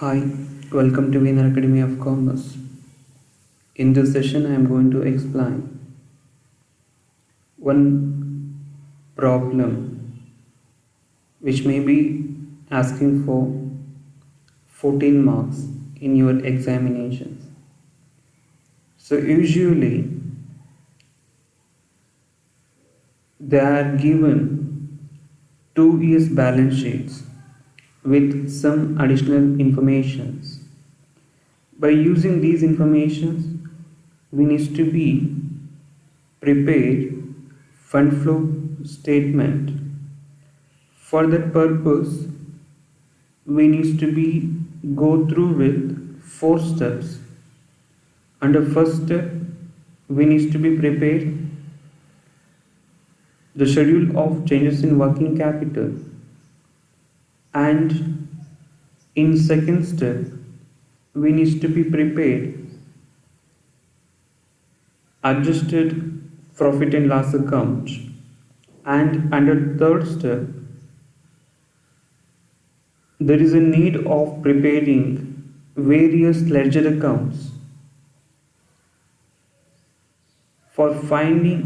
Hi, welcome to Vienna Academy of Commerce. In this session, I am going to explain one problem which may be asking for 14 marks in your examinations. So, usually they are given 2 years balance sheets with some additional informations. By using these informations, we need to be prepared fund flow statement. For that purpose, we need to be go through with 4 steps. Under first step, we need to be prepared the schedule of changes in working capital, and in second step, we need to be prepared adjusted profit and loss account, and under third step, there is a need of preparing various ledger accounts for finding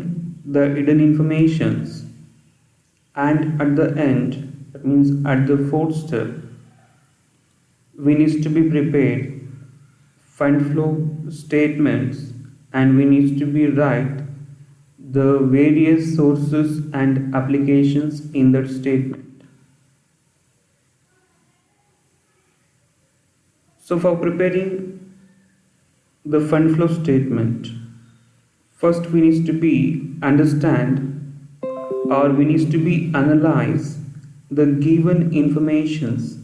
the hidden informations, and at the end, that means at the fourth step, we need to be prepared fund flow statements, and we need to be write the various sources and applications in that statement. So for preparing the fund flow statement, first we need to be understand or we need to be analyze the given informations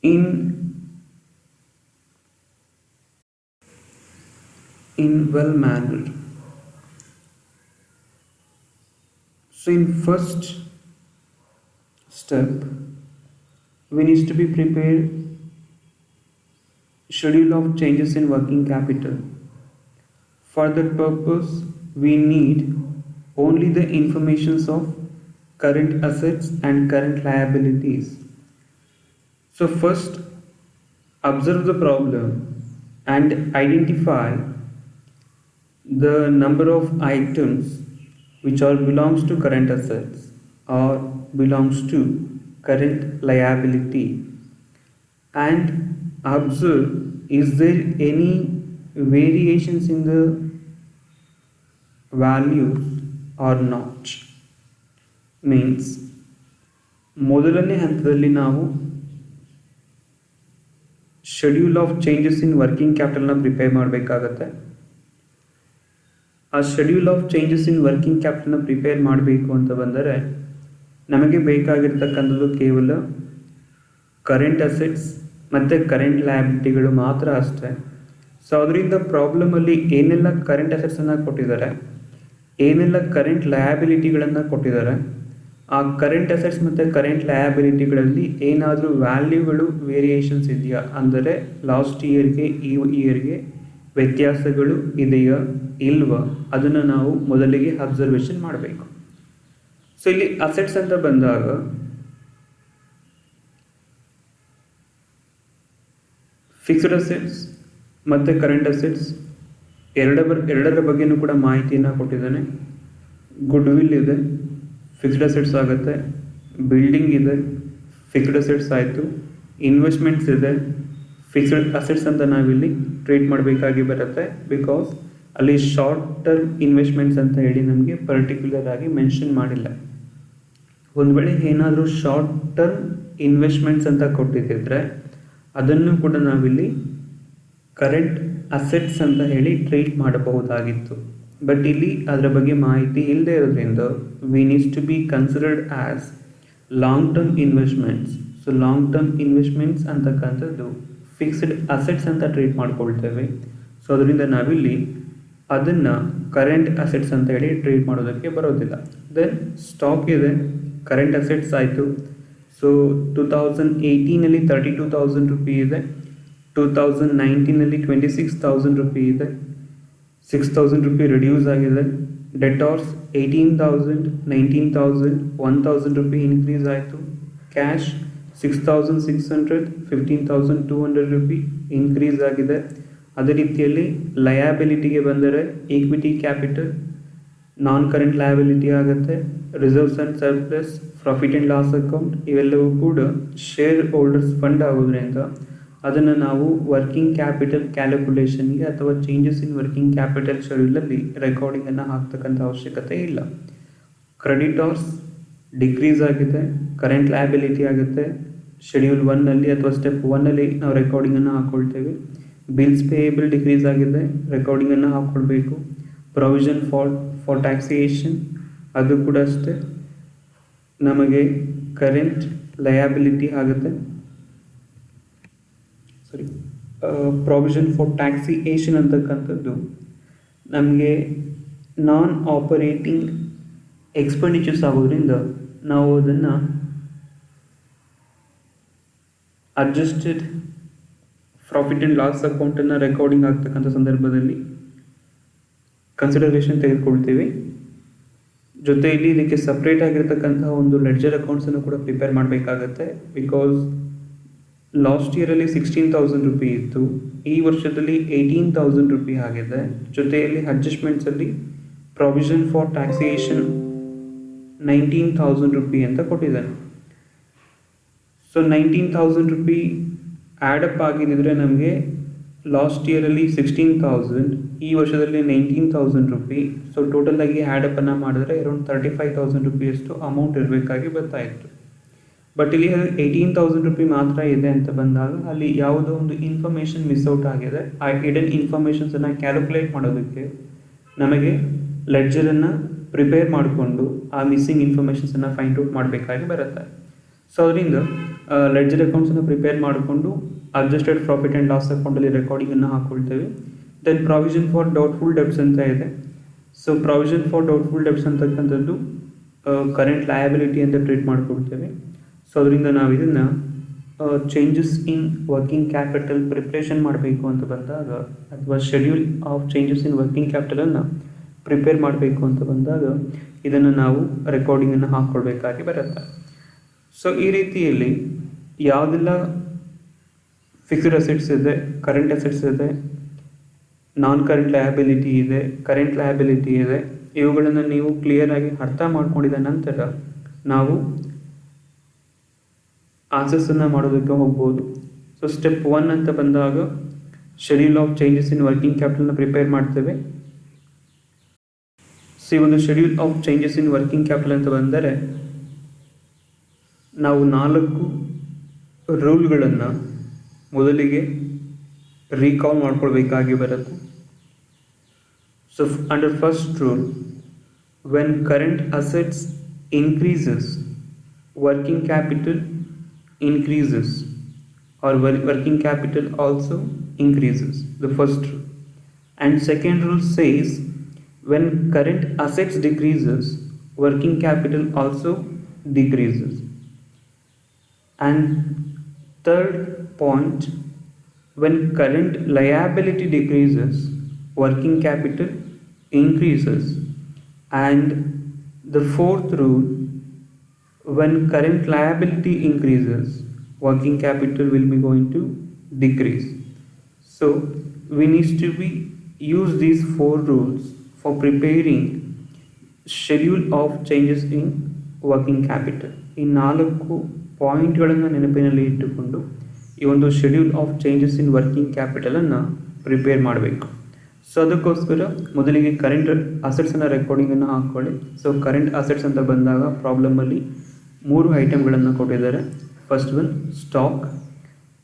in well manner. So in first step, we need to be prepared schedule of changes in working capital. For that purpose, we need only the informations of current assets and current liabilities. So first, observe the problem and identify the number of items which all belongs to current assets or belongs to current liability, and observe is there any variations in the values or not. Means ಮೊದಲನೇ ಹಂತದಲ್ಲಿ ನಾವು schedule of changes in working ಕ್ಯಾಪಿಟಲ್ನ prepare ಮಾಡಬೇಕಾಗತ್ತೆ. ಆ schedule of changes in working ಕ್ಯಾಪಿಟಲ್ನ prepare ಮಾಡಬೇಕು ಅಂತ ಬಂದರೆ ನಮಗೆ ಬೇಕಾಗಿರ್ತಕ್ಕಂಥದ್ದು ಕೇವಲ ಕರೆಂಟ್ ಅಸೆಟ್ಸ್ ಮತ್ತು ಕರೆಂಟ್ ಲಯಬಿಲಿಟಿಗಳು ಮಾತ್ರ ಅಷ್ಟೇ. ಸೊ ಅದರಿಂದ ಪ್ರಾಬ್ಲಮಲ್ಲಿ ಏನೆಲ್ಲ ಕರೆಂಟ್ ಅಸೆಟ್ಸನ್ನು ಕೊಟ್ಟಿದ್ದಾರೆ, ಏನೆಲ್ಲ ಕರೆಂಟ್ ಲಯಬಿಲಿಟಿಗಳನ್ನು ಕೊಟ್ಟಿದ್ದಾರೆ, ಆ ಕರೆಂಟ್ ಅಸೆಟ್ಸ್ ಮತ್ತು ಕರೆಂಟ್ ಲಯಬಿಲಿಟಿಗಳಲ್ಲಿ ಏನಾದರೂ ವ್ಯಾಲ್ಯೂಗಳು ವೇರಿಯೇಷನ್ಸ್ ಇದೆಯಾ, ಅಂದರೆ ಲಾಸ್ಟ್ ಇಯರ್ಗೆ ಈ ಇಯರ್ಗೆ ವ್ಯತ್ಯಾಸಗಳು ಇದೆಯಾ ಇಲ್ವಾ, ಅದನ್ನು ನಾವು ಮೊದಲಿಗೆ ಅಬ್ಸರ್ವೇಷನ್ ಮಾಡಬೇಕು. ಸೊ ಇಲ್ಲಿ ಅಸೆಟ್ಸ್ ಅಂತ ಬಂದಾಗ ಫಿಕ್ಸ್ಡ್ ಅಸೆಟ್ಸ್ ಮತ್ತು ಕರೆಂಟ್ ಅಸೆಟ್ಸ್ ಎರಡರ ಬಗ್ಗೆನೂ ಕೂಡ ಮಾಹಿತಿಯನ್ನು ಕೊಟ್ಟಿದ್ದಾನೆ. ಗುಡ್ ವಿಲ್ ಇದೆ, ಫಿಕ್ಸ್ಡ್ ಅಸೆಟ್ಸ್ ಆಗುತ್ತೆ. ಬಿಲ್ಡಿಂಗ್ ಇದೆ, ಫಿಕ್ಸ್ಡ್ ಅಸೆಟ್ಸ್ ಆಯಿತು. ಇನ್ವೆಸ್ಟ್ಮೆಂಟ್ಸ್ ಇದೆ, ಫಿಕ್ಸ್ಡ್ ಅಸೆಟ್ಸ್ ಅಂತ ನಾವಿಲ್ಲಿ ಟ್ರೀಟ್ ಮಾಡಬೇಕಾಗಿ ಬರುತ್ತೆ. ಬಿಕಾಸ್ ಅಲ್ಲಿ ಶಾರ್ಟ್ ಟರ್ಮ್ ಇನ್ವೆಸ್ಟ್ಮೆಂಟ್ಸ್ ಅಂತ ಹೇಳಿ ನಮಗೆ ಪರ್ಟಿಕ್ಯುಲರ್ ಆಗಿ ಮೆನ್ಷನ್ ಮಾಡಿಲ್ಲ. ಒಂದು ವೇಳೆ ಏನಾದರೂ ಶಾರ್ಟ್ ಟರ್ಮ್ ಇನ್ವೆಸ್ಟ್ಮೆಂಟ್ಸ್ ಅಂತ ಕೊಟ್ಟಿದ್ದರೆ ಅದನ್ನು ಕೂಡ ನಾವಿಲ್ಲಿ ಕರೆಂಟ್ ಅಸೆಟ್ಸ್ ಅಂತ ಹೇಳಿ ಟ್ರೀಟ್ ಮಾಡಬಹುದಾಗಿತ್ತು. ಬಟ್ ಇಲ್ಲಿ ಅದರ ಬಗ್ಗೆ ಮಾಹಿತಿ ಇಲ್ಲದೆ ಇರೋದ್ರಿಂದ we needs to be considered as long term investments. So long term investments ಅಂತಕ್ಕಂಥದ್ದು ಫಿಕ್ಸ್ಡ್ ಅಸೆಟ್ಸ್ ಅಂತ ಟ್ರೀಟ್ ಮಾಡ್ಕೊಳ್ತೇವೆ. ಸೊ ಅದರಿಂದ ನಾವಿಲ್ಲಿ ಅದನ್ನು ಕರೆಂಟ್ ಅಸೆಟ್ಸ್ ಅಂತ ಹೇಳಿ ಟ್ರೀಟ್ ಮಾಡೋದಕ್ಕೆ ಬರೋದಿಲ್ಲ. ದೆನ್ ಸ್ಟಾಕ್ ಇದೆ, ಕರೆಂಟ್ ಅಸೆಟ್ಸ್ ಆಯಿತು. ಸೊ 2018 32,000 ರೂಪಿ ಇದೆ, 2019 26,000 ರೂಪಿ ಇದೆ, 6,000 ರೂಪಿ ರಿಡ್ಯೂಸ್ ಆಗಿದೆ. ಡೆಟಾರ್ಸ್ 18,000 19,000 1,000 ರೂಪಿ ಇನ್ಕ್ರೀಸ್ ಆಯಿತು. ಕ್ಯಾಶ್ 6,600 15,200 ರೂಪಿ ಇನ್ಕ್ರೀಸ್ ಆಗಿದೆ. ಅದೇ ರೀತಿಯಲ್ಲಿ ಲಯಾಬಿಲಿಟಿಗೆ ಬಂದರೆ equity capital, non current liability ಆಗುತ್ತೆ, reserves and surplus, profit and loss account ಇವೆಲ್ಲವೂ ಕೂಡ ಶೇರ್ ಹೋಲ್ಡರ್ಸ್ ಫಂಡ್ ಆಗೋದ್ರಿಂದ ಅದನ್ನು ನಾವು ವರ್ಕಿಂಗ್ ಕ್ಯಾಪಿಟಲ್ ಕ್ಯಾಲ್ಕುಲೇಷನ್ಗೆ ಅಥವಾ ಚೇಂಜಸ್ ಇನ್ ವರ್ಕಿಂಗ್ ಕ್ಯಾಪಿಟಲ್ ಶೆಡ್ಯೂಲಲ್ಲಿ ರೆಕಾರ್ಡಿಂಗನ್ನು ಹಾಕ್ತಕ್ಕಂಥ ಅವಶ್ಯಕತೆ ಇಲ್ಲ. ಕ್ರೆಡಿಟಾರ್ಸ್ ಡಿಕ್ರೀಸ್ ಆಗಿದೆ, ಕರೆಂಟ್ ಲಯಬಿಲಿಟಿ ಆಗುತ್ತೆ. ಶೆಡ್ಯೂಲ್ 1ನಲ್ಲಿ ಅಥವಾ ಸ್ಟೆಪ್ 1ನಲ್ಲಿ ನಾವು ರೆಕಾರ್ಡಿಂಗನ್ನು ಹಾಕ್ಕೊಳ್ತೇವೆ. ಬಿಲ್ಸ್ ಪೇಯಬಲ್ ಡಿಕ್ರೀಸ್ ಆಗಿದೆ, ರೆಕಾರ್ಡಿಂಗನ್ನು ಹಾಕ್ಕೊಳ್ಬೇಕು. ಪ್ರೊವಿಷನ್ ಫಾರ್ ಟ್ಯಾಕ್ಸೇಷನ್ ಅದು ಕೂಡ ಅಷ್ಟೇ ನಮಗೆ ಕರೆಂಟ್ ಲಯಬಿಲಿಟಿ ಆಗುತ್ತೆ. ಪ್ರೊವಿಷನ್ ಫಾರ್ ಟ್ಯಾಕ್ಸೇಷನ್ ಅಂತಕ್ಕಂಥದ್ದು ನಮಗೆ ನಾನ್ ಆಪರೇಟಿಂಗ್ ಎಕ್ಸ್ಪೆಂಡಿಚರ್ಸ್ ಆಗೋದ್ರಿಂದ ನಾವು ಅದನ್ನು ಅಡ್ಜಸ್ಟೆಡ್ ಪ್ರಾಫಿಟ್ ಆ್ಯಂಡ್ ಲಾಸ್ ಅಕೌಂಟನ್ನು ರೆಕಾರ್ಡಿಂಗ್ ಆಗ್ತಕ್ಕಂಥ ಸಂದರ್ಭದಲ್ಲಿ ಕನ್ಸಿಡರೇಷನ್ ತೆಗೆದುಕೊಳ್ತೀವಿ. ಜೊತೆಯಲ್ಲಿ ಇದಕ್ಕೆ ಸಪ್ರೇಟ್ ಆಗಿರ್ತಕ್ಕಂಥ ಒಂದು ಲೆಡ್ಜರ್ ಅಕೌಂಟ್ಸನ್ನು ಕೂಡ ಪ್ರಿಪೇರ್ ಮಾಡಬೇಕಾಗತ್ತೆ. ಬಿಕಾಸ್ ಲಾಸ್ಟ್ ಇಯರಲ್ಲಿ 16,000 ರೂಪಿ ಇತ್ತು, ಈ ವರ್ಷದಲ್ಲಿ 18,000 ರೂಪಿ ಆಗಿದೆ. ಜೊತೆಯಲ್ಲಿ ಅಡ್ಜಸ್ಟ್ಮೆಂಟ್ಸಲ್ಲಿ ಪ್ರೊವಿಷನ್ ಫಾರ್ ಟ್ಯಾಕ್ಸೇಷನ್ 19,000 ರೂಪಿ ಅಂತ ಕೊಟ್ಟಿದ್ದಾನೆ. ಸೊ 19,000 ರೂಪಿ ಆ್ಯಡಪ್ ಆಗಿದ್ದರೆ ನಮಗೆ ಲಾಸ್ಟ್ ಇಯರಲ್ಲಿ 16,000, ಈ ವರ್ಷದಲ್ಲಿ 19,000 ರೂಪಿ. ಸೊ ಟೋಟಲಾಗಿ ಆ್ಯಡಪ್ಪನ್ನು ಮಾಡಿದ್ರೆ ಅರೌಂಡ್ 35,000 ರೂಪಿಯಷ್ಟು ಅಮೌಂಟ್ ಇರಬೇಕಾಗಿ ಬರ್ತಾಯಿತ್ತು. ಬಟ್ ಇಲ್ಲಿ 18,000 ರೂಪಿ ಮಾತ್ರ ಇದೆ ಅಂತ ಬಂದಾಗ ಅಲ್ಲಿ ಯಾವುದೋ ಒಂದು ಇನ್ಫಾರ್ಮೇಷನ್ ಮಿಸ್ಔಟ್ ಆಗಿದೆ. ಆ ಹಿಡನ್ ಇನ್ಫಾರ್ಮೇಷನ್ಸನ್ನು ಕ್ಯಾಲ್ಕುಲೇಟ್ ಮಾಡೋದಕ್ಕೆ ನಮಗೆ ಲೆಡ್ಜರನ್ನು ಪ್ರಿಪೇರ್ ಮಾಡಿಕೊಂಡು ಆ ಮಿಸ್ಸಿಂಗ್ ಇನ್ಫಾರ್ಮೇಷನ್ಸನ್ನು ಫೈಂಡ್ ಔಟ್ ಮಾಡಬೇಕಾಗಿ ಬರುತ್ತೆ. ಸೊ ಅದರಿಂದ ಲೆಡ್ಜರ್ ಅಕೌಂಟ್ಸನ್ನು ಪ್ರಿಪೇರ್ ಮಾಡಿಕೊಂಡು ಅಡ್ಜಸ್ಟೆಡ್ ಪ್ರಾಫಿಟ್ ಆ್ಯಂಡ್ ಲಾಸ್ ಅಕೌಂಟಲ್ಲಿ ರೆಕಾರ್ಡಿಂಗನ್ನು ಹಾಕ್ಕೊಳ್ತೇವೆ. Then provision for doubtful debts ಅಂತ ಇದೆ. So provision for doubtful debts ಅಂತಕ್ಕಂಥದ್ದು ಕರೆಂಟ್ ಲಯಬಿಲಿಟಿ ಅಂತ ಟ್ರೀಟ್ ಮಾಡಿಕೊಡ್ತೇವೆ. ಸೊ ಅದರಿಂದ ನಾವು ಇದನ್ನು changes in working capital preparation ಮಾಡಬೇಕು ಅಂತ ಬಂದಾಗ ಅಥವಾ schedule of changes in working ಕ್ಯಾಪಿಟಲನ್ನು ಪ್ರಿಪೇರ್ ಮಾಡಬೇಕು ಅಂತ ಬಂದಾಗ ಇದನ್ನು ನಾವು ರೆಕಾರ್ಡಿಂಗನ್ನು ಹಾಕ್ಕೊಳ್ಬೇಕಾಗಿ ಬರುತ್ತೆ. ಸೊ ಈ ರೀತಿಯಲ್ಲಿ ಯಾವುದೆಲ್ಲ ಫಿಕ್ಸ್ಡ್ ಅಸೆಟ್ಸ್ ಇದೆ, ಕರೆಂಟ್ ಅಸೆಟ್ಸ್ ಇದೆ, ನಾನ್ ಕರೆಂಟ್ ಲಯಬಿಲಿಟಿ ಇದೆ, ಕರೆಂಟ್ ಲಯಬಿಲಿಟಿ ಇದೆ, ಇವುಗಳನ್ನು ನೀವು ಕ್ಲಿಯರಾಗಿ ಅರ್ಥ ಮಾಡ್ಕೊಂಡಿದ ನಂತರ ನಾವು ಆನ್ಸರ್ಸನ್ನು ಮಾಡೋದಕ್ಕೆ ಹೋಗ್ಬೋದು. ಸೊ ಸ್ಟೆಪ್ 1 ಅಂತ ಬಂದಾಗ schedule of changes in working ಕ್ಯಾಪಿಟಲ್ನ ಪ್ರಿಪೇರ್ ಮಾಡ್ತೇವೆ. ಸೊ ಈ ಒಂದು schedule of changes in working capital ಅಂತ ಬಂದರೆ ನಾವು 4 ರೂಲ್ಗಳನ್ನು ಮೊದಲಿಗೆ ರೀಕಾಲ್ ಮಾಡ್ಕೊಳ್ಬೇಕಾಗಿ ಬರುತ್ತೆ. So under first rule, when current assets increases working capital increases or working capital also increases, the first rule. And second rule says when current assets decreases working capital also decreases. And third point, when current liability decreases working capital increases. And the fourth rule, when current liability increases working capital will be going to decrease. So we need to use these 4 rules for preparing schedule of changes in working capital. ಈ 4 ಪಾಯಿಂಟ್ಗಳನ್ನು ನೆನಪಿನಲ್ಲಿ ಇಟ್ಟುಕೊಂಡು ಈ ಒಂದು schedule of changes in working ಕ್ಯಾಪಿಟಲನ್ನು prepare ಮಾಡಬೇಕು. So ಅದಕ್ಕೋಸ್ಕರ ಮೊದಲಿಗೆ ಕರೆಂಟ್ ಅಸೆಟ್ಸನ್ನು ರೆಕಾರ್ಡಿಂಗನ್ನು ಹಾಕ್ಕೊಳ್ಳಿ. ಸೊ ಕರೆಂಟ್ ಅಸೆಟ್ಸ್ ಅಂತ ಬಂದಾಗ ಪ್ರಾಬ್ಲಮಲ್ಲಿ 3 ಐಟಮ್ಗಳನ್ನು ಕೊಟ್ಟಿದ್ದಾರೆ. First one stock.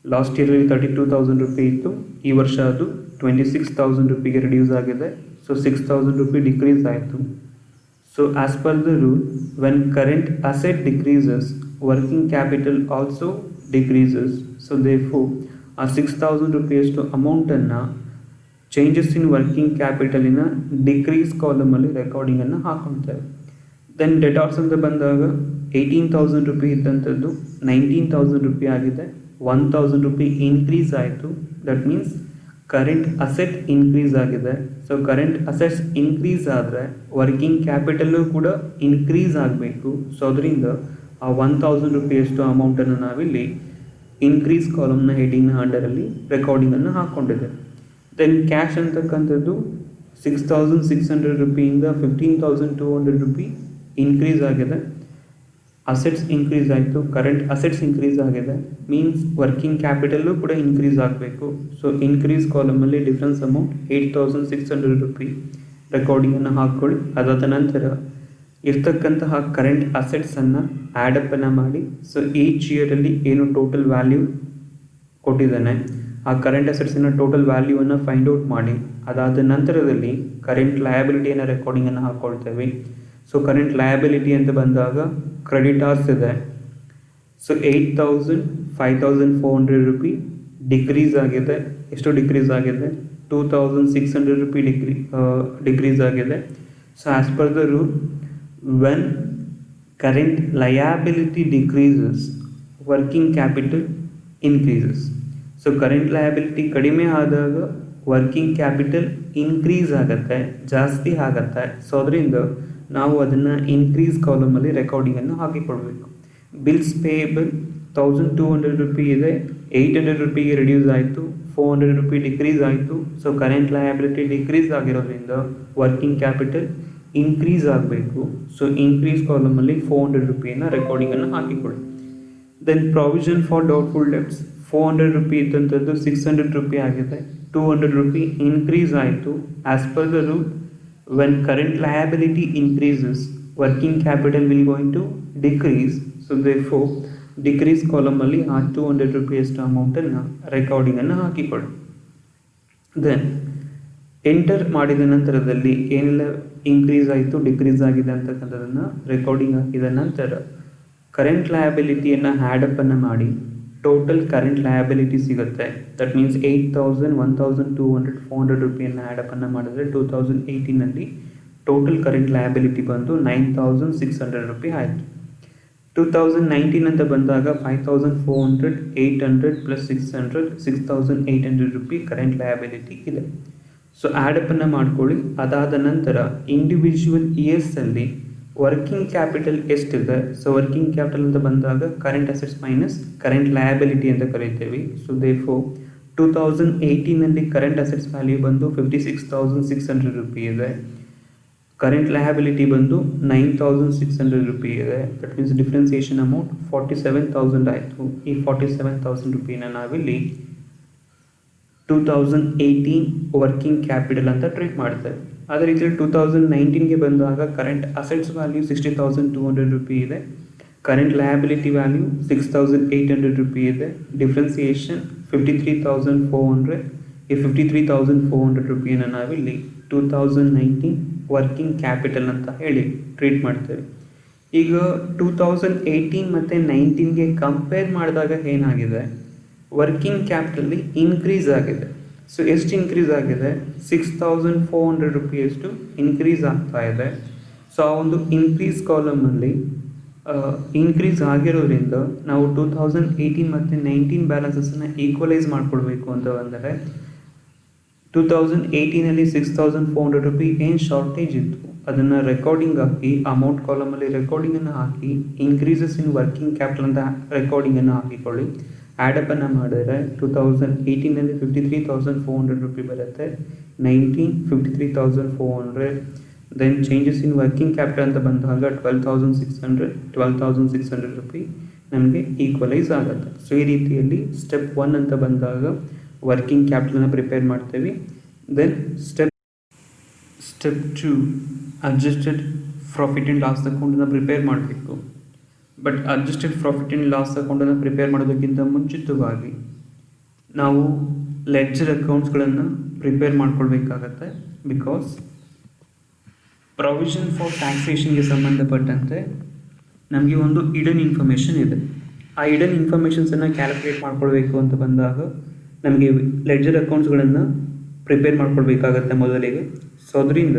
ಲಾಸ್ಟ್ ಇಯರಲ್ಲಿ 32,000 ರೂಪಿ ಇತ್ತು, ಈ ವರ್ಷ ಅದು 26,000 ರೂಪಿಗೆ ರಿಡ್ಯೂಸ್ ಆಗಿದೆ. ಸೊ 6,000 ರೂಪಿ ಡಿಕ್ರೀಸ್ ಆಯಿತು. So as per the rule, when current asset decreases working capital also decreases. So therefore ಆ 6,000 ರೂಪಿಯಷ್ಟು ಅಮೌಂಟನ್ನು ಚೇಂಜಸ್ ಇನ್ ವರ್ಕಿಂಗ್ ಕ್ಯಾಪಿಟಲಿನ ಡಿಕ್ರೀಸ್ ಕಾಲಮಲ್ಲಿ ರೆಕಾರ್ಡಿಂಗನ್ನು ಹಾಕೊಳ್ತೇವೆ. ದೆನ್ ಡೆಟಾರ್ಸ್ ಅಂತ ಬಂದಾಗ 18,000 ರೂಪಿ ಇದ್ದಂಥದ್ದು 19,000 ರೂಪಿ ಆಗಿದೆ, 1,000 ರೂಪಿ ಇನ್ಕ್ರೀಸ್ ಆಯಿತು. That means current asset increase ಆಗಿದೆ. ಸೊ ಕರೆಂಟ್ ಅಸೆಟ್ಸ್ ಇನ್ಕ್ರೀಸ್ ಆದರೆ ವರ್ಕಿಂಗ್ ಕ್ಯಾಪಿಟಲ್ಲು ಕೂಡ ಇನ್ಕ್ರೀಸ್ ಆಗಬೇಕು. ಸೊ ಅದರಿಂದ ಆ 1000 ರೂಪಾಯಿಯಷ್ಟು ಅಮೌಂಟನ್ನು ನಾವಿಲ್ಲಿ ಇನ್ಕ್ರೀಸ್ ಕಾಲಮ್ನ ಹೆಡಿಂಗ್ನ ಅಂಡರಲ್ಲಿ ರೆಕಾರ್ಡಿಂಗನ್ನು ಹಾಕ್ಕೊಂಡಿದ್ದೇವೆ. ದೆನ್ ಕ್ಯಾಶ್ ಅಂತಕ್ಕಂಥದ್ದು 6600 ರೂಪಿಯಿಂದ 15200 ರೂಪಿ ಇನ್ಕ್ರೀಸ್ ಆಗಿದೆ. ಅಸೆಟ್ಸ್ ಇನ್ಕ್ರೀಸ್ ಆಯಿತು, ಕರೆಂಟ್ ಅಸೆಟ್ಸ್ ಇನ್ಕ್ರೀಸ್ ಆಗಿದೆ, ಮೀನ್ಸ್ ವರ್ಕಿಂಗ್ ಕ್ಯಾಪಿಟಲ್ಲು ಕೂಡ ಇನ್ಕ್ರೀಸ್ ಆಗಬೇಕು. ಸೊ ಇನ್ಕ್ರೀಸ್ ಕಾಲಮಲ್ಲಿ ಡಿಫ್ರೆನ್ಸ್ ಅಮೌಂಟ್ 8600 ರೂಪಿ ರೆಕಾರ್ಡಿಂಗನ್ನು ಹಾಕ್ಕೊಳ್ಳಿ. ಅದಾದ ನಂತರ ಇರ್ತಕ್ಕಂತಹ ಕರೆಂಟ್ ಅಸೆಟ್ಸನ್ನು ಆ್ಯಡಪ್ಪನ್ನು ಮಾಡಿ. ಸೊ ಈಚ್ ಇಯರಲ್ಲಿ ಏನು ಟೋಟಲ್ ವ್ಯಾಲ್ಯೂ ಕೊಟ್ಟಿದ್ದಾನೆ ಆ ಕರೆಂಟ್ ಅಸೆಟ್ಸಿನ ಟೋಟಲ್ ವ್ಯಾಲ್ಯೂವನ್ನು ಫೈಂಡ್ ಔಟ್ ಮಾಡಿ. ಅದಾದ ನಂತರದಲ್ಲಿ ಕರೆಂಟ್ ಲಯಬಿಲಿಟಿಯನ್ನು ರೆಕಾರ್ಡಿಂಗನ್ನು ಹಾಕ್ಕೊಳ್ತೇವೆ. ಸೊ ಕರೆಂಟ್ ಲಯಬಿಲಿಟಿ ಅಂತ ಬಂದಾಗ ಕ್ರೆಡಿಟಾರ್ಸ್ ಇದೆ. ಸೊ 8000 5400 ರೂಪಿ ಡಿಕ್ರೀಸ್ ಆಗಿದೆ. ಎಷ್ಟು ಡಿಕ್ರೀಸ್ ಆಗಿದೆ? 2600 ರೂಪಿ ಡಿಕ್ರೀಸ್ ಆಗಿದೆ. So as per the rule, when current liability decreases working capital increases. So current liability ಕಡಿಮೆ ಆದಾಗ ವರ್ಕಿಂಗ್ ಕ್ಯಾಪಿಟಲ್ ಇನ್ಕ್ರೀಸ್ ಆಗುತ್ತೆ, ಜಾಸ್ತಿ ಆಗುತ್ತೆ. ಸೊ ಅದರಿಂದ ನಾವು ಅದನ್ನು ಇನ್ಕ್ರೀಸ್ ಕಾಲಮಲ್ಲಿ ರೆಕಾರ್ಡಿಂಗನ್ನು ಹಾಕಿಕೊಳ್ಬೇಕು. ಬಿಲ್ಸ್ ಪೇಯಬಲ್ 1200 ರೂಪಿ ಇದೆ, 800 ರೂಪಿಗೆ ರಿಡ್ಯೂಸ್ ಆಯಿತು, 400 ರೂಪಿ ಡಿಕ್ರೀಸ್ ಆಯಿತು. ಸೊ ಕರೆಂಟ್ ಲಯಬಿಲಿಟಿ ಡಿಕ್ರೀಸ್ ಆಗಿರೋದ್ರಿಂದ ವರ್ಕಿಂಗ್ ಕ್ಯಾಪಿಟಲ್ ಇನ್ಕ್ರೀಸ್ ಆಗಬೇಕು. ಸೊ ಇನ್ಕ್ರೀಸ್ ಕಾಲಮಲ್ಲಿ 400 ರೂಪಿಯನ್ನು ರೆಕಾರ್ಡಿಂಗನ್ನು ಹಾಕಿಕೊಳ್ಳಿ. Then provision for doubtful debts 400 rupee ಇದ್ದಂಥದ್ದು 600 ರೂಪಿ ಆಗಿದೆ, 200 ರೂಪಿ ಇನ್ಕ್ರೀಸ್ ಆಯಿತು. As per the rule, when current liability increases working capital will going to decrease. So therefore decrease ಕಾಲಮಲ್ಲಿ ಆ 200 ರೂಪಿಯಷ್ಟು ಅಮೌಂಟನ್ನು ರೆಕಾರ್ಡಿಂಗನ್ನು ಹಾಕಿಕೊಳ್ಳಿ. ದೆನ್ ಎಂಟರ್ ಮಾಡಿದ ನಂತರದಲ್ಲಿ ಏನೆಲ್ಲ ಇನ್ಕ್ರೀಸ್ ಆಯಿತು, ಡಿಕ್ರೀಸ್ ಆಗಿದೆ ಅಂತಕ್ಕಂಥದ್ದನ್ನು ರೆಕಾರ್ಡಿಂಗ್ ಹಾಕಿದ ನಂತರ ಕರೆಂಟ್ ಲಯಬಿಲಿಟಿಯನ್ನು ಆ್ಯಡಪ್ಪನ್ನು ಮಾಡಿ ಟೋಟಲ್ ಕರೆಂಟ್ ಲಯಬಿಲಿಟಿ ಸಿಗುತ್ತೆ. ದಟ್ ಮೀನ್ಸ್ 8000 1200 400 ರೂಪಿಯನ್ನು ಆ್ಯಡಪ್ಪನ್ನು ಮಾಡಿದ್ರೆ 2018ನಲ್ಲಿ ಟೋಟಲ್ ಕರೆಂಟ್ ಲಯಬಿಲಿಟಿ ಬಂದು 9600 ರೂಪಿ ಆಯಿತು. 2019 ಅಂತ ಬಂದಾಗ 5400 800 ಪ್ಲಸ್ 600 6800 ರೂಪಿ ಕರೆಂಟ್ ಲಯಬಿಲಿಟಿ ಇದೆ. ಸೊ ಆ್ಯಡಪ್ಪನ್ನು ಮಾಡ್ಕೊಳ್ಳಿ. ಅದಾದ ನಂತರ ಇಂಡಿವಿಜುವಲ್ ಇಯರ್ಸಲ್ಲಿ ವರ್ಕಿಂಗ್ ಕ್ಯಾಪಿಟಲ್ ಎಷ್ಟಿದೆ? ಸೊ ವರ್ಕಿಂಗ್ ಕ್ಯಾಪಿಟಲ್ ಅಂತ ಬಂದಾಗ current assets minus current liability ಅಂತ ಕರಿತೇವೆ. So therefore 2018ನಲ್ಲಿ current assets value ಬಂದು 56600 ರೂಪಿ ಇದೆ, ಕರೆಂಟ್ ಲಯಬಿಲಿಟಿ ಬಂದು 9600 ರೂಪಿ ಇದೆ. ದಟ್ ಮೀನ್ಸ್ ಡಿಫ್ರೆನ್ಸಿಯೇಷನ್ ಅಮೌಂಟ್ 47000 ಆಯಿತು. ಈ 47000 ರೂಪಿನ ನಾವಿಲ್ಲಿ 2018 ವರ್ಕಿಂಗ್ ಕ್ಯಾಪಿಟಲ್ ಅಂತ ಟ್ರೀಟ್ ಮಾಡ್ತೇವೆ. ಅದೇ ರೀತಿ 2019ಗೆ ಬಂದಾಗ ಕರೆಂಟ್ ಅಸೆಟ್ಸ್ ವ್ಯಾಲ್ಯೂ 60200 ರೂಪಿ ಇದೆ, ಕರೆಂಟ್ ಲಯಬಿಲಿಟಿ ವ್ಯಾಲ್ಯೂ 6800 ರೂಪಿ ಇದೆ, ಡಿಫ್ರೆನ್ಸಿಯೇಷನ್ 53400. ಈ 53400 ರೂಪಿಯನ್ನು ನಾವಿಲ್ಲಿ 2019 ವರ್ಕಿಂಗ್ ಕ್ಯಾಪಿಟಲ್ ಅಂತ ಹೇಳಿ ಟ್ರೀಟ್ ಮಾಡ್ತೇವೆ. ಈಗ 2018 ಮತ್ತು 19ಗೆ ಕಂಪೇರ್ ಮಾಡಿದಾಗ ಏನಾಗಿದೆ? ವರ್ಕಿಂಗ್ ಕ್ಯಾಪಿಟಲ್ಲಿ ಇನ್ಕ್ರೀಸ್ ಆಗಿದೆ. ಸೊ ಎಷ್ಟು ಇನ್ಕ್ರೀಸ್ ಆಗಿದೆ? 6400 ರೂಪಿಯಷ್ಟು ಇನ್ಕ್ರೀಸ್ ಆಗ್ತಾ ಇದೆ. ಸೊ ಆ ಒಂದು ಇನ್ಕ್ರೀಸ್ ಕಾಲಮಲ್ಲಿ ಇನ್ಕ್ರೀಸ್ ಆಗಿರೋದ್ರಿಂದ ನಾವು 2018 ಮತ್ತು 19 ಬ್ಯಾಲೆನ್ಸಸ್ಸನ್ನು ಈಕ್ವಲೈಸ್ ಮಾಡ್ಕೊಳ್ಬೇಕು ಅಂತ ಬಂದರೆ 2018ನಲ್ಲಿ 6400 ರೂಪಿ ಏನು ಶಾರ್ಟೇಜ್ ಇತ್ತು ಅದನ್ನು ರೆಕಾರ್ಡಿಂಗ್ ಹಾಕಿ ಅಮೌಂಟ್ ಕಾಲಮಲ್ಲಿ ರೆಕಾರ್ಡಿಂಗನ್ನು ಹಾಕಿ ಇನ್ಕ್ರೀಸಸ್ ಇನ್ ವರ್ಕಿಂಗ್ ಕ್ಯಾಪಿಟಲ್ ಅಂತ ರೆಕಾರ್ಡಿಂಗನ್ನು ಹಾಕಿಕೊಳ್ಳಿ. ಆ್ಯಡಪ್ಪನ್ನು ಮಾಡಿದ್ರೆ 2018ನಲ್ಲಿ 53400 ರೂಪಿ ಬರುತ್ತೆ, 19 53400. Then changes in working capital ಅಂತ ಬಂದಾಗ 12600 ರೂಪಿ ನಮಗೆ ಈಕ್ವಲೈಸ್ ಆಗುತ್ತೆ. ಸೊ ಈ ರೀತಿಯಲ್ಲಿ ಸ್ಟೆಪ್ 1 ಅಂತ ಬಂದಾಗ ವರ್ಕಿಂಗ್ ಕ್ಯಾಪಿಟಲನ್ನು ಪ್ರಿಪೇರ್ ಮಾಡ್ತೇವೆ. Then step 2 adjusted profit and loss ಅಕೌಂಟನ್ನು ಪ್ರಿಪೇರ್ ಮಾಡಬೇಕು. But adjusted profit and loss ಅಕೌಂಟನ್ನು ಪ್ರಿಪೇರ್ ಮಾಡೋದಕ್ಕಿಂತ ಮುಂಚಿತವಾಗಿ ನಾವು ಲೆಡ್ಜರ್ ಅಕೌಂಟ್ಸ್ಗಳನ್ನು ಪ್ರಿಪೇರ್ ಮಾಡ್ಕೊಳ್ಬೇಕಾಗತ್ತೆ. ಬಿಕಾಸ್ ಪ್ರೊವಿಷನ್ ಫಾರ್ ಟ್ಯಾಕ್ಸೇಷನ್ಗೆ ಸಂಬಂಧಪಟ್ಟಂತೆ ನಮಗೆ ಒಂದು ಇಡನ್ ಇನ್ಫಾರ್ಮೇಷನ್ ಇದೆ. ಆ ಇಡನ್ ಇನ್ಫಾರ್ಮೇಷನ್ಸನ್ನು ಕ್ಯಾಲ್ಕುಲೇಟ್ ಮಾಡ್ಕೊಳ್ಬೇಕು ಅಂತ ಬಂದಾಗ ನಮಗೆ ಲೆಡ್ಜರ್ ಅಕೌಂಟ್ಸ್ಗಳನ್ನು ಪ್ರಿಪೇರ್ ಮಾಡ್ಕೊಳ್ಬೇಕಾಗತ್ತೆ ಮೊದಲಿಗೆ. ಸೊ ಅದರಿಂದ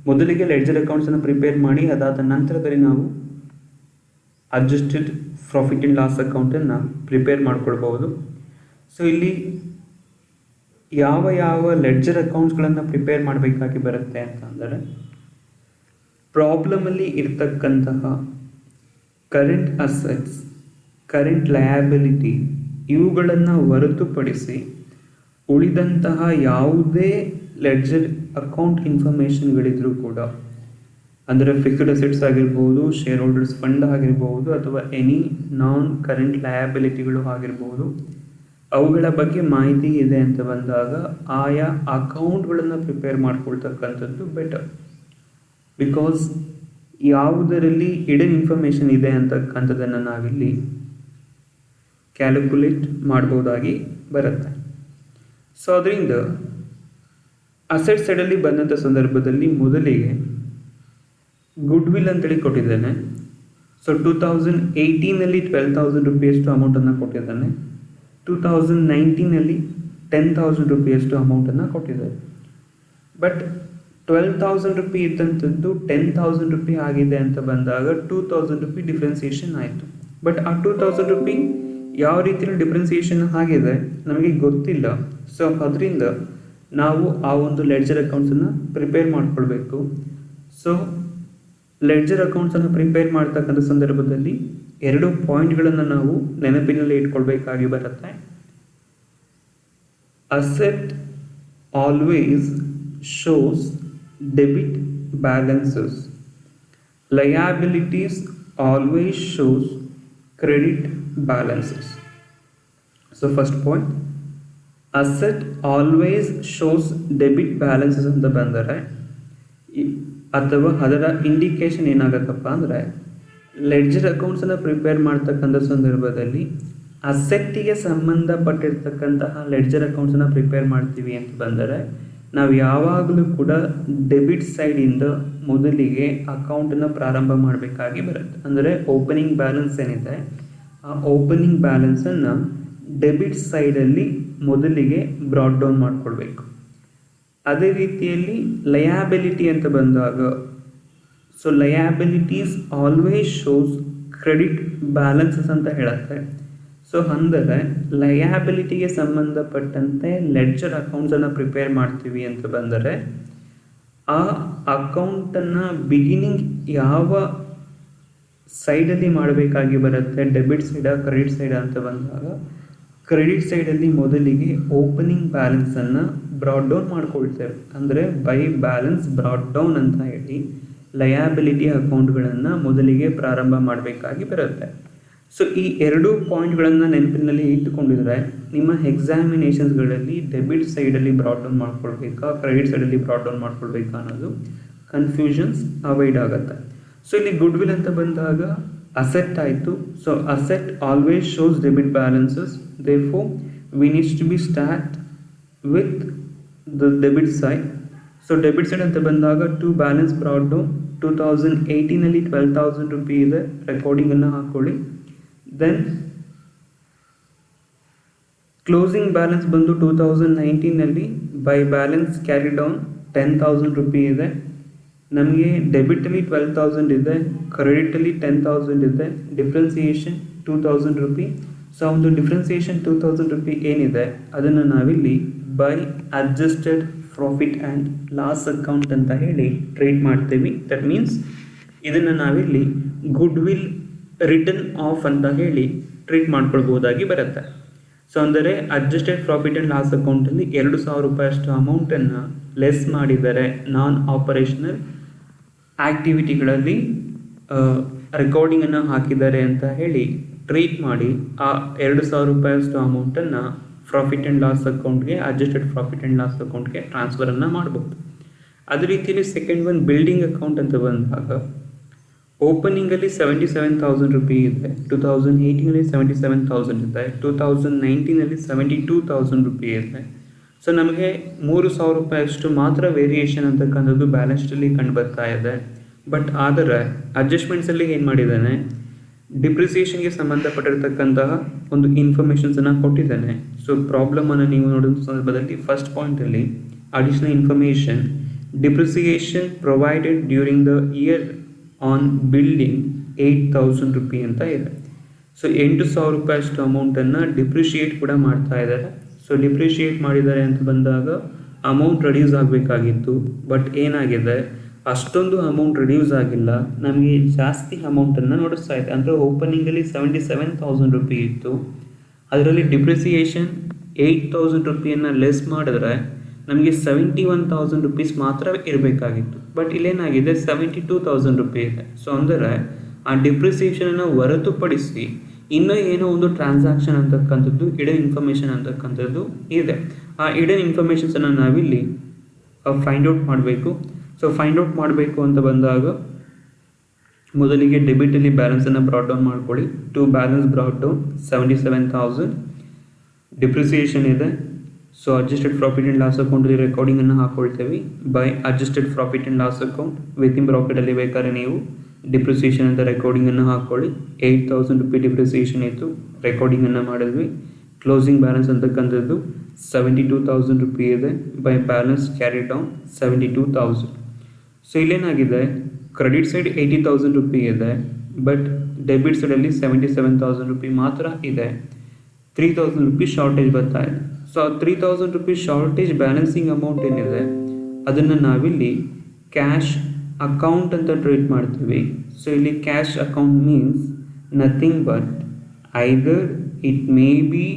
ಮೊದಲಿಗೆ ಲೆಡ್ಜರ್ ಅಕೌಂಟ್ಸನ್ನು ಪ್ರಿಪೇರ್ ಮಾಡಿ ಅದಾದ ನಂತರದಲ್ಲಿ ನಾವು ಅಡ್ಜಸ್ಟೆಡ್ ಪ್ರಾಫಿಟ್ ಆ್ಯಂಡ್ ಲಾಸ್ ಅಕೌಂಟನ್ನು ಪ್ರಿಪೇರ್ ಮಾಡ್ಕೊಳ್ಬೋದು. ಸೊ ಇಲ್ಲಿ ಯಾವ ಲೆಡ್ಜರ್ ಅಕೌಂಟ್ಸ್ಗಳನ್ನು ಪ್ರಿಪೇರ್ ಮಾಡಬೇಕಾಗಿ ಬರುತ್ತೆ ಅಂತಂದರೆ ಪ್ರಾಬ್ಲಮಲ್ಲಿ ಇರ್ತಕ್ಕಂತಹ ಕರೆಂಟ್ ಅಸೆಟ್ಸ್, ಕರೆಂಟ್ ಲಯಬಿಲಿಟಿ ಇವುಗಳನ್ನು ಹೊರತುಪಡಿಸಿ ಉಳಿದಂತಹ ಯಾವುದೇ ಲೆಡ್ಜರ್ ಅಕೌಂಟ್ ಇನ್ಫಾರ್ಮೇಷನ್ಗಳಿದ್ರೂ ಕೂಡ, ಅಂದರೆ ಫಿಕ್ಸ್ಡ್ ಅಸೆಟ್ಸ್ ಆಗಿರ್ಬೋದು, ಶೇರ್ ಹೋಲ್ಡರ್ಸ್ ಫಂಡ್ ಆಗಿರ್ಬೋದು, ಅಥವಾ ಎನಿ ನಾನ್ ಕರೆಂಟ್ ಲಯಬಿಲಿಟಿಗಳು ಆಗಿರ್ಬೋದು, ಅವುಗಳ ಬಗ್ಗೆ ಮಾಹಿತಿ ಇದೆ ಅಂತ ಬಂದಾಗ ಆಯಾ ಅಕೌಂಟ್ಗಳನ್ನು ಪ್ರಿಪೇರ್ ಮಾಡ್ಕೊಳ್ತಕ್ಕಂಥದ್ದು ಬೆಟರ್. ಬಿಕಾಸ್ ಯಾವುದರಲ್ಲಿ ಹಿಡನ್ ಇನ್ಫಾರ್ಮೇಷನ್ ಇದೆ ಅಂತಕ್ಕಂಥದ್ದನ್ನು ನಾವಿಲ್ಲಿ ಕ್ಯಾಲ್ಕುಲೇಟ್ ಮಾಡ್ಬೋದಾಗಿ ಬರುತ್ತೆ. ಸೊ ಅದರಿಂದ ಅಸೆಟ್ ಸೈಡಲ್ಲಿ ಬಂದಂಥ ಸಂದರ್ಭದಲ್ಲಿ ಮೊದಲಿಗೆ ಗುಡ್ ವಿಲ್ ಅಂತೇಳಿ ಕೊಟ್ಟಿದ್ದಾನೆ. ಸೊ 2018 12,000 ರೂಪಾಯಿಯಷ್ಟು ಅಮೌಂಟನ್ನು ಕೊಟ್ಟಿದ್ದಾನೆ. 2019 10,000 ರೂಪಾಯಿಯಷ್ಟು ಅಮೌಂಟನ್ನು ಕೊಟ್ಟಿದ್ದಾರೆ. ಬಟ್ 12,000 ರೂಪಾಯಿ ಇದ್ದಂಥದ್ದು 10,000 ರೂಪಾಯಿ ಆಗಿದೆ ಅಂತ ಬಂದಾಗ 2,000 ರೂಪಾಯಿ ಡಿಫ್ರೆನ್ಸಿಯೇಷನ್ ಆಯಿತು. ಬಟ್ ಆ 2,000 ರೂಪಾಯಿ ಯಾವ ರೀತಿಯಲ್ಲಿ ಡಿಫ್ರೆನ್ಸಿಯೇಷನ್ ಆಗಿದೆ ನಮಗೆ ಗೊತ್ತಿಲ್ಲ. ಸೊ ಅದರಿಂದ ನಾವು ಆ ಒಂದು ಲೆಡ್ಜರ್ ಅಕೌಂಟ್ಸನ್ನು ಪ್ರಿಪೇರ್ ಮಾಡ್ಕೊಳ್ಬೇಕು. ಸೊ ಲೆಡ್ಜರ್ ಅಕೌಂಟ್ಸನ್ನು ಪ್ರಿಪೇರ್ ಮಾಡ್ತಕ್ಕಂಥ ಸಂದರ್ಭದಲ್ಲಿ 2 ಪಾಯಿಂಟ್ಗಳನ್ನು ನಾವು ನೆನಪಿನಲ್ಲಿ ಇಟ್ಕೊಳ್ಬೇಕಾಗಿ ಬರುತ್ತೆ. Asset always shows debit balances, liabilities always shows credit balances. So first point, asset always shows debit balances ಅಂತ ಬಂದರೆ ಅಥವಾ ಅದರ ಇಂಡಿಕೇಶನ್ ಏನಾಗುತ್ತಪ್ಪ ಅಂದರೆ, ಲೆಡ್ಜರ್ ಅಕೌಂಟ್ಸನ್ನು ಪ್ರಿಪೇರ್ ಮಾಡ್ತಕ್ಕಂಥ ಸಂದರ್ಭದಲ್ಲಿ ಅಸೆಟ್ಟಿಗೆ ಸಂಬಂಧಪಟ್ಟಿರ್ತಕ್ಕಂತಹ ಲೆಡ್ಜರ್ ಅಕೌಂಟ್ಸನ್ನು ಪ್ರಿಪೇರ್ ಮಾಡ್ತೀವಿ ಅಂತ ಬಂದರೆ ನಾವು ಯಾವಾಗಲೂ ಕೂಡ ಡೆಬಿಟ್ ಸೈಡಿಂದ ಮೊದಲಿಗೆ ಅಕೌಂಟನ್ನು ಪ್ರಾರಂಭ ಮಾಡಬೇಕಾಗಿ ಬರುತ್ತೆ. ಅಂದರೆ ಓಪನಿಂಗ್ ಬ್ಯಾಲೆನ್ಸ್ ಏನಿದೆ ಆ ಓಪನಿಂಗ್ ಬ್ಯಾಲೆನ್ಸನ್ನು ಡೆಬಿಟ್ ಸೈಡಲ್ಲಿ ಮೊದಲಿಗೆ ಬ್ರಾಡ್ ಡೌನ್ ಮಾಡ್ಕೊಳ್ಬೇಕು. ಅದೇ ರೀತಿಯಲ್ಲಿ ಲಯಬಿಲಿಟಿ ಅಂತ ಬಂದಾಗ, so liabilities always shows credit balances ಅಂತ ಹೇಳುತ್ತೆ. ಸೊ ಅಂದರೆ ಲಯಬಿಲಿಟಿಗೆ ಸಂಬಂಧಪಟ್ಟಂತೆ ಲೆಡ್ಜರ್ ಅಕೌಂಟ್ಸನ್ನು ಪ್ರಿಪೇರ್ ಮಾಡ್ತೀವಿ ಅಂತ ಬಂದರೆ ಆ ಅಕೌಂಟನ್ನು ಬಿಗಿನಿಂಗ್ ಯಾವ ಸೈಡಲ್ಲಿ ಮಾಡಬೇಕಾಗಿ ಬರುತ್ತೆ, ಡೆಬಿಟ್ ಸೈಡಾ ಕ್ರೆಡಿಟ್ ಸೈಡಾ ಅಂತ ಬಂದಾಗ ಕ್ರೆಡಿಟ್ ಸೈಡಲ್ಲಿ ಮೊದಲಿಗೆ ಓಪನಿಂಗ್ ಬ್ಯಾಲೆನ್ಸನ್ನು ಬ್ರಾಡ್ ಡೌನ್ ಮಾಡ್ಕೊಳ್ತೇವೆ. ಅಂದರೆ ಬೈ ಬ್ಯಾಲೆನ್ಸ್ ಬ್ರಾಡ್ ಡೌನ್ ಅಂತ ಹೇಳಿ ಲಯಬಿಲಿಟಿ ಅಕೌಂಟ್ಗಳನ್ನು ಮೊದಲಿಗೆ ಪ್ರಾರಂಭ ಮಾಡಬೇಕಾಗಿ ಬರುತ್ತೆ. ಸೊ ಈ 2 ಪಾಯಿಂಟ್ಗಳನ್ನು ನೆನಪಿನಲ್ಲಿ ಇಟ್ಟುಕೊಂಡಿದ್ರೆ ನಿಮ್ಮ ಎಕ್ಸಾಮಿನೇಷನ್ಸ್ಗಳಲ್ಲಿ ಡೆಬಿಟ್ ಸೈಡಲ್ಲಿ ಬ್ರಾಡ್ ಡೌನ್ ಮಾಡ್ಕೊಳ್ಬೇಕಾ ಕ್ರೆಡಿಟ್ ಸೈಡಲ್ಲಿ ಬ್ರಾಡ್ ಡೌನ್ ಮಾಡ್ಕೊಳ್ಬೇಕಾ ಅನ್ನೋದು ಕನ್ಫ್ಯೂಷನ್ಸ್ ಅವಾಯ್ಡ್ ಆಗುತ್ತೆ. ಸೊ ಇಲ್ಲಿ ಗುಡ್ ವಿಲ್ ಅಂತ ಬಂದಾಗ ಅಸೆಟ್ ಆಯಿತು. So asset always shows debit balances, therefore we needs to be start with the debit side. So debit side ಅಂತ ಬಂದಾಗ ಟು ಬ್ಯಾಲೆನ್ಸ್ ಬ್ರಾಡ್ ಡೌನ್ 2018 12,000 ರೂಪಾಯಿ ಇದೆ, ರೆಕಾರ್ಡಿಂಗನ್ನು ಹಾಕ್ಕೊಳ್ಳಿ. ದೆನ್ ಕ್ಲೋಸಿಂಗ್ ಬ್ಯಾಲೆನ್ಸ್ ಬಂದು 2019 ಬೈ ಬ್ಯಾಲೆನ್ಸ್ ಕ್ಯಾರಿ ಡೌನ್ 10,000 ರೂಪಾಯಿ ಇದೆ. ನಮಗೆ ಡೆಬಿಟಲ್ಲಿ 12,000 ಇದೆ, ಕ್ರೆಡಿಟಲ್ಲಿ 10,000 ಇದೆ, ಡಿಫ್ರೆನ್ಸಿಯೇಷನ್ 2,000 ರೂಪಾಯಿ. ಸೊ ಒಂದು ಡಿಫ್ರೆನ್ಸಿಯೇಷನ್ 2,000 ರೂಪಾಯಿ ಏನಿದೆ ಅದನ್ನು ನಾವಿಲ್ಲಿ by adjusted profit and loss account ಅಂತ ಹೇಳಿ ಟ್ರೀಟ್ ಮಾಡ್ತೀವಿ. ದಟ್ ಮೀನ್ಸ್ ಇದನ್ನು ನಾವಿಲ್ಲಿ ಗುಡ್ ವಿಲ್ ರಿಟರ್ನ್ ಆಫ್ ಅಂತ ಹೇಳಿ ಟ್ರೀಟ್ ಮಾಡ್ಕೊಳ್ಬೋದಾಗಿ ಬರುತ್ತೆ. ಸೊ ಅಂದರೆ ಅಡ್ಜಸ್ಟೆಡ್ ಪ್ರಾಫಿಟ್ ಆ್ಯಂಡ್ ಲಾಸ್ ಅಕೌಂಟಲ್ಲಿ 2,000 ರೂಪಾಯಿಯಷ್ಟು ಅಮೌಂಟನ್ನು ಲೆಸ್ ಮಾಡಿದರೆ ನಾನ್ ಆಪರೇಷನಲ್ ಆ್ಯಕ್ಟಿವಿಟಿಗಳಲ್ಲಿ ರೆಕಾರ್ಡಿಂಗನ್ನು ಹಾಕಿದ್ದಾರೆ ಅಂತ ಹೇಳಿ ಟ್ರೀಟ್ ಮಾಡಿ ಆ 2,000 ರೂಪಾಯಿಯಷ್ಟು ಅಮೌಂಟನ್ನು ಪ್ರಾಫಿಟ್ ಆ್ಯಂಡ್ ಲಾಸ್ ಅಕೌಂಟ್ಗೆ ಅಡ್ಜಸ್ಟೆಡ್ ಪ್ರಾಫಿಟ್ ಆ್ಯಂಡ್ ಲಾಸ್ ಅಕೌಂಟ್ಗೆ ಟ್ರಾನ್ಸ್ಫರನ್ನು ಮಾಡ್ಬೋದು. ಅದೇ ರೀತಿಯಲ್ಲಿ ಸೆಕೆಂಡ್ ಒನ್ ಬಿಲ್ಡಿಂಗ್ ಅಕೌಂಟ್ ಅಂತ ಬಂದಾಗ ಓಪನಿಂಗಲ್ಲಿ 77,000 ರೂಪಾಯಿ ಇದೆ, 2018 77,000 ಇದೆ, 2019 72,000 ರೂಪಾಯಿ ಇದೆ. ಸೊ ನಮಗೆ 3,000 ರೂಪಾಯಿಯಷ್ಟು ಮಾತ್ರ ವೇರಿಯೇಷನ್ ಅಂತಕ್ಕಂಥದ್ದು ಬ್ಯಾಲೆನ್ಸ್ ಶೀಟಲ್ಲಿ ಕಂಡು ಬರ್ತಾ ಇದೆ. ಬಟ್ ಆದರೆ ಅಡ್ಜಸ್ಟ್ಮೆಂಟ್ಸಲ್ಲಿ ಏನು ಮಾಡಿದ್ದಾನೆ, ಡಿಪ್ರಿಸಿಯೇಷನ್ಗೆ ಸಂಬಂಧಪಟ್ಟಿರ್ತಕ್ಕಂತಹ ಒಂದು ಇನ್ಫಾರ್ಮೇಷನ್ಸನ್ನು ಕೊಟ್ಟಿದ್ದಾನೆ. ಸೊ ಪ್ರಾಬ್ಲಮನ್ನು ನೀವು ನೋಡೋ ಸಂದರ್ಭದಲ್ಲಿ ಫಸ್ಟ್ ಪಾಯಿಂಟಲ್ಲಿ additional information depreciation provided during the year on building 8,000 ರೂಪಾಯಿ ಅಂತ ಇದೆ. ಸೊ 8,000 ರೂಪಾಯಿಯಷ್ಟು ಅಮೌಂಟನ್ನು ಡಿಪ್ರಿಷಿಯೇಟ್ ಕೂಡ ಮಾಡ್ತಾ ಇದ್ದಾರೆ. ಸೊ ಡಿಪ್ರಿಷಿಯೇಟ್ ಮಾಡಿದ್ದಾರೆ ಅಂತ ಬಂದಾಗ ಅಮೌಂಟ್ ರೆಡ್ಯೂಸ್ ಆಗಬೇಕಾಗಿತ್ತು. ಬಟ್ ಏನಾಗಿದೆ, ಅಷ್ಟೊಂದು ಅಮೌಂಟ್ ರಿಡ್ಯೂಸ್ ಆಗಿಲ್ಲ, ನಮಗೆ ಜಾಸ್ತಿ ಅಮೌಂಟನ್ನು ನೋಡಿಸ್ತಾ ಇದೆ. ಅಂದರೆ ಓಪನಿಂಗಲ್ಲಿ 77,000 ರುಪಿ ಇತ್ತು, ಅದರಲ್ಲಿ ಡಿಪ್ರಿಸಿಯೇಷನ್ 8,000 ರುಪಿಯನ್ನು ಲೆಸ್ ಮಾಡಿದ್ರೆ ನಮಗೆ 71,000 ರುಪೀಸ್ ಮಾತ್ರ ಇರಬೇಕಾಗಿತ್ತು. ಬಟ್ ಇಲ್ಲೇನಾಗಿದೆ 72,000 ರುಪಿ ಇದೆ. ಸೊ ಅಂದರೆ ಆ ಡಿಪ್ರಿಸಿಯೇಷನನ್ನು ಹೊರತುಪಡಿಸಿ ಇನ್ನೂ ಏನೋ ಒಂದು ಟ್ರಾನ್ಸಾಕ್ಷನ್ ಅಂತಕ್ಕಂಥದ್ದು, ಇಡನ್ ಇನ್ಫಾರ್ಮೇಷನ್ ಅಂತಕ್ಕಂಥದ್ದು ಇದೆ. ಆ ಇಡನ್ ಇನ್ಫಾರ್ಮೇಷನ್ಸನ್ನು ನಾವಿಲ್ಲಿ ಫೈಂಡ್ ಔಟ್ ಮಾಡಬೇಕು. ಸೊ ಫೈಂಡ್ ಔಟ್ ಮಾಡಬೇಕು ಅಂತ ಬಂದಾಗ ಮೊದಲಿಗೆ ಡೆಬಿಟಲ್ಲಿ ಬ್ಯಾಲೆನ್ಸನ್ನು ಬ್ರಾಟ್ ಡೌನ್ ಮಾಡ್ಕೊಳ್ಳಿ. To balance brought down 77,000, depreciation ಇದೆ. So adjusted profit and loss ಅಕೌಂಟಲ್ಲಿ ರೆಕಾರ್ಡಿಂಗನ್ನು ಹಾಕ್ಕೊಳ್ತೇವೆ. By adjusted profit and loss account within ಬ್ರಾಕೆಟಲ್ಲಿ ಬೇಕಾದ್ರೆ ನೀವು ಡಿಪ್ರಿಸಿಯೇಷನ್ ಅಂತ ರೆಕಾರ್ಡಿಂಗನ್ನು ಹಾಕ್ಕೊಳ್ಳಿ. 8,000 ರುಪಿ ಡಿಪ್ರಿಸಿಯೇಷನ್ ಇತ್ತು, ರೆಕಾರ್ಡಿಂಗನ್ನು ಮಾಡಿದ್ವಿ. ಕ್ಲೋಸಿಂಗ್ ಬ್ಯಾಲೆನ್ಸ್ ಅಂತಕ್ಕಂಥದ್ದು 72,000 ರುಪಿ ಇದೆ. By balance carry down 72,000. So ಇಲ್ಲೇನಾಗಿದೆ, ಕ್ರೆಡಿಟ್ ಸೈಡ್ 80,000 ರುಪಿ ಇದೆ, ಬಟ್ ಡೆಬಿಟ್ ಸೈಡಲ್ಲಿ 77,000 ರುಪಿ ಮಾತ್ರ ಇದೆ. 3,000 ರುಪಿ ಶಾರ್ಟೇಜ್ ಬರ್ತಾ ಇದೆ. ಸೊ ಆ 3,000 ರುಪಿ ಶಾರ್ಟೇಜ್ ಬ್ಯಾಲೆನ್ಸಿಂಗ್ ಅಮೌಂಟ್ ಏನಿದೆ ಅದನ್ನು ನಾವಿಲ್ಲಿ ಕ್ಯಾಶ್ ಅಕೌಂಟ್ ಅಂತ ಟ್ರೀಟ್ ಮಾಡ್ತೀವಿ. ಸೊ ಇಲ್ಲಿ cash account means nothing but either it may be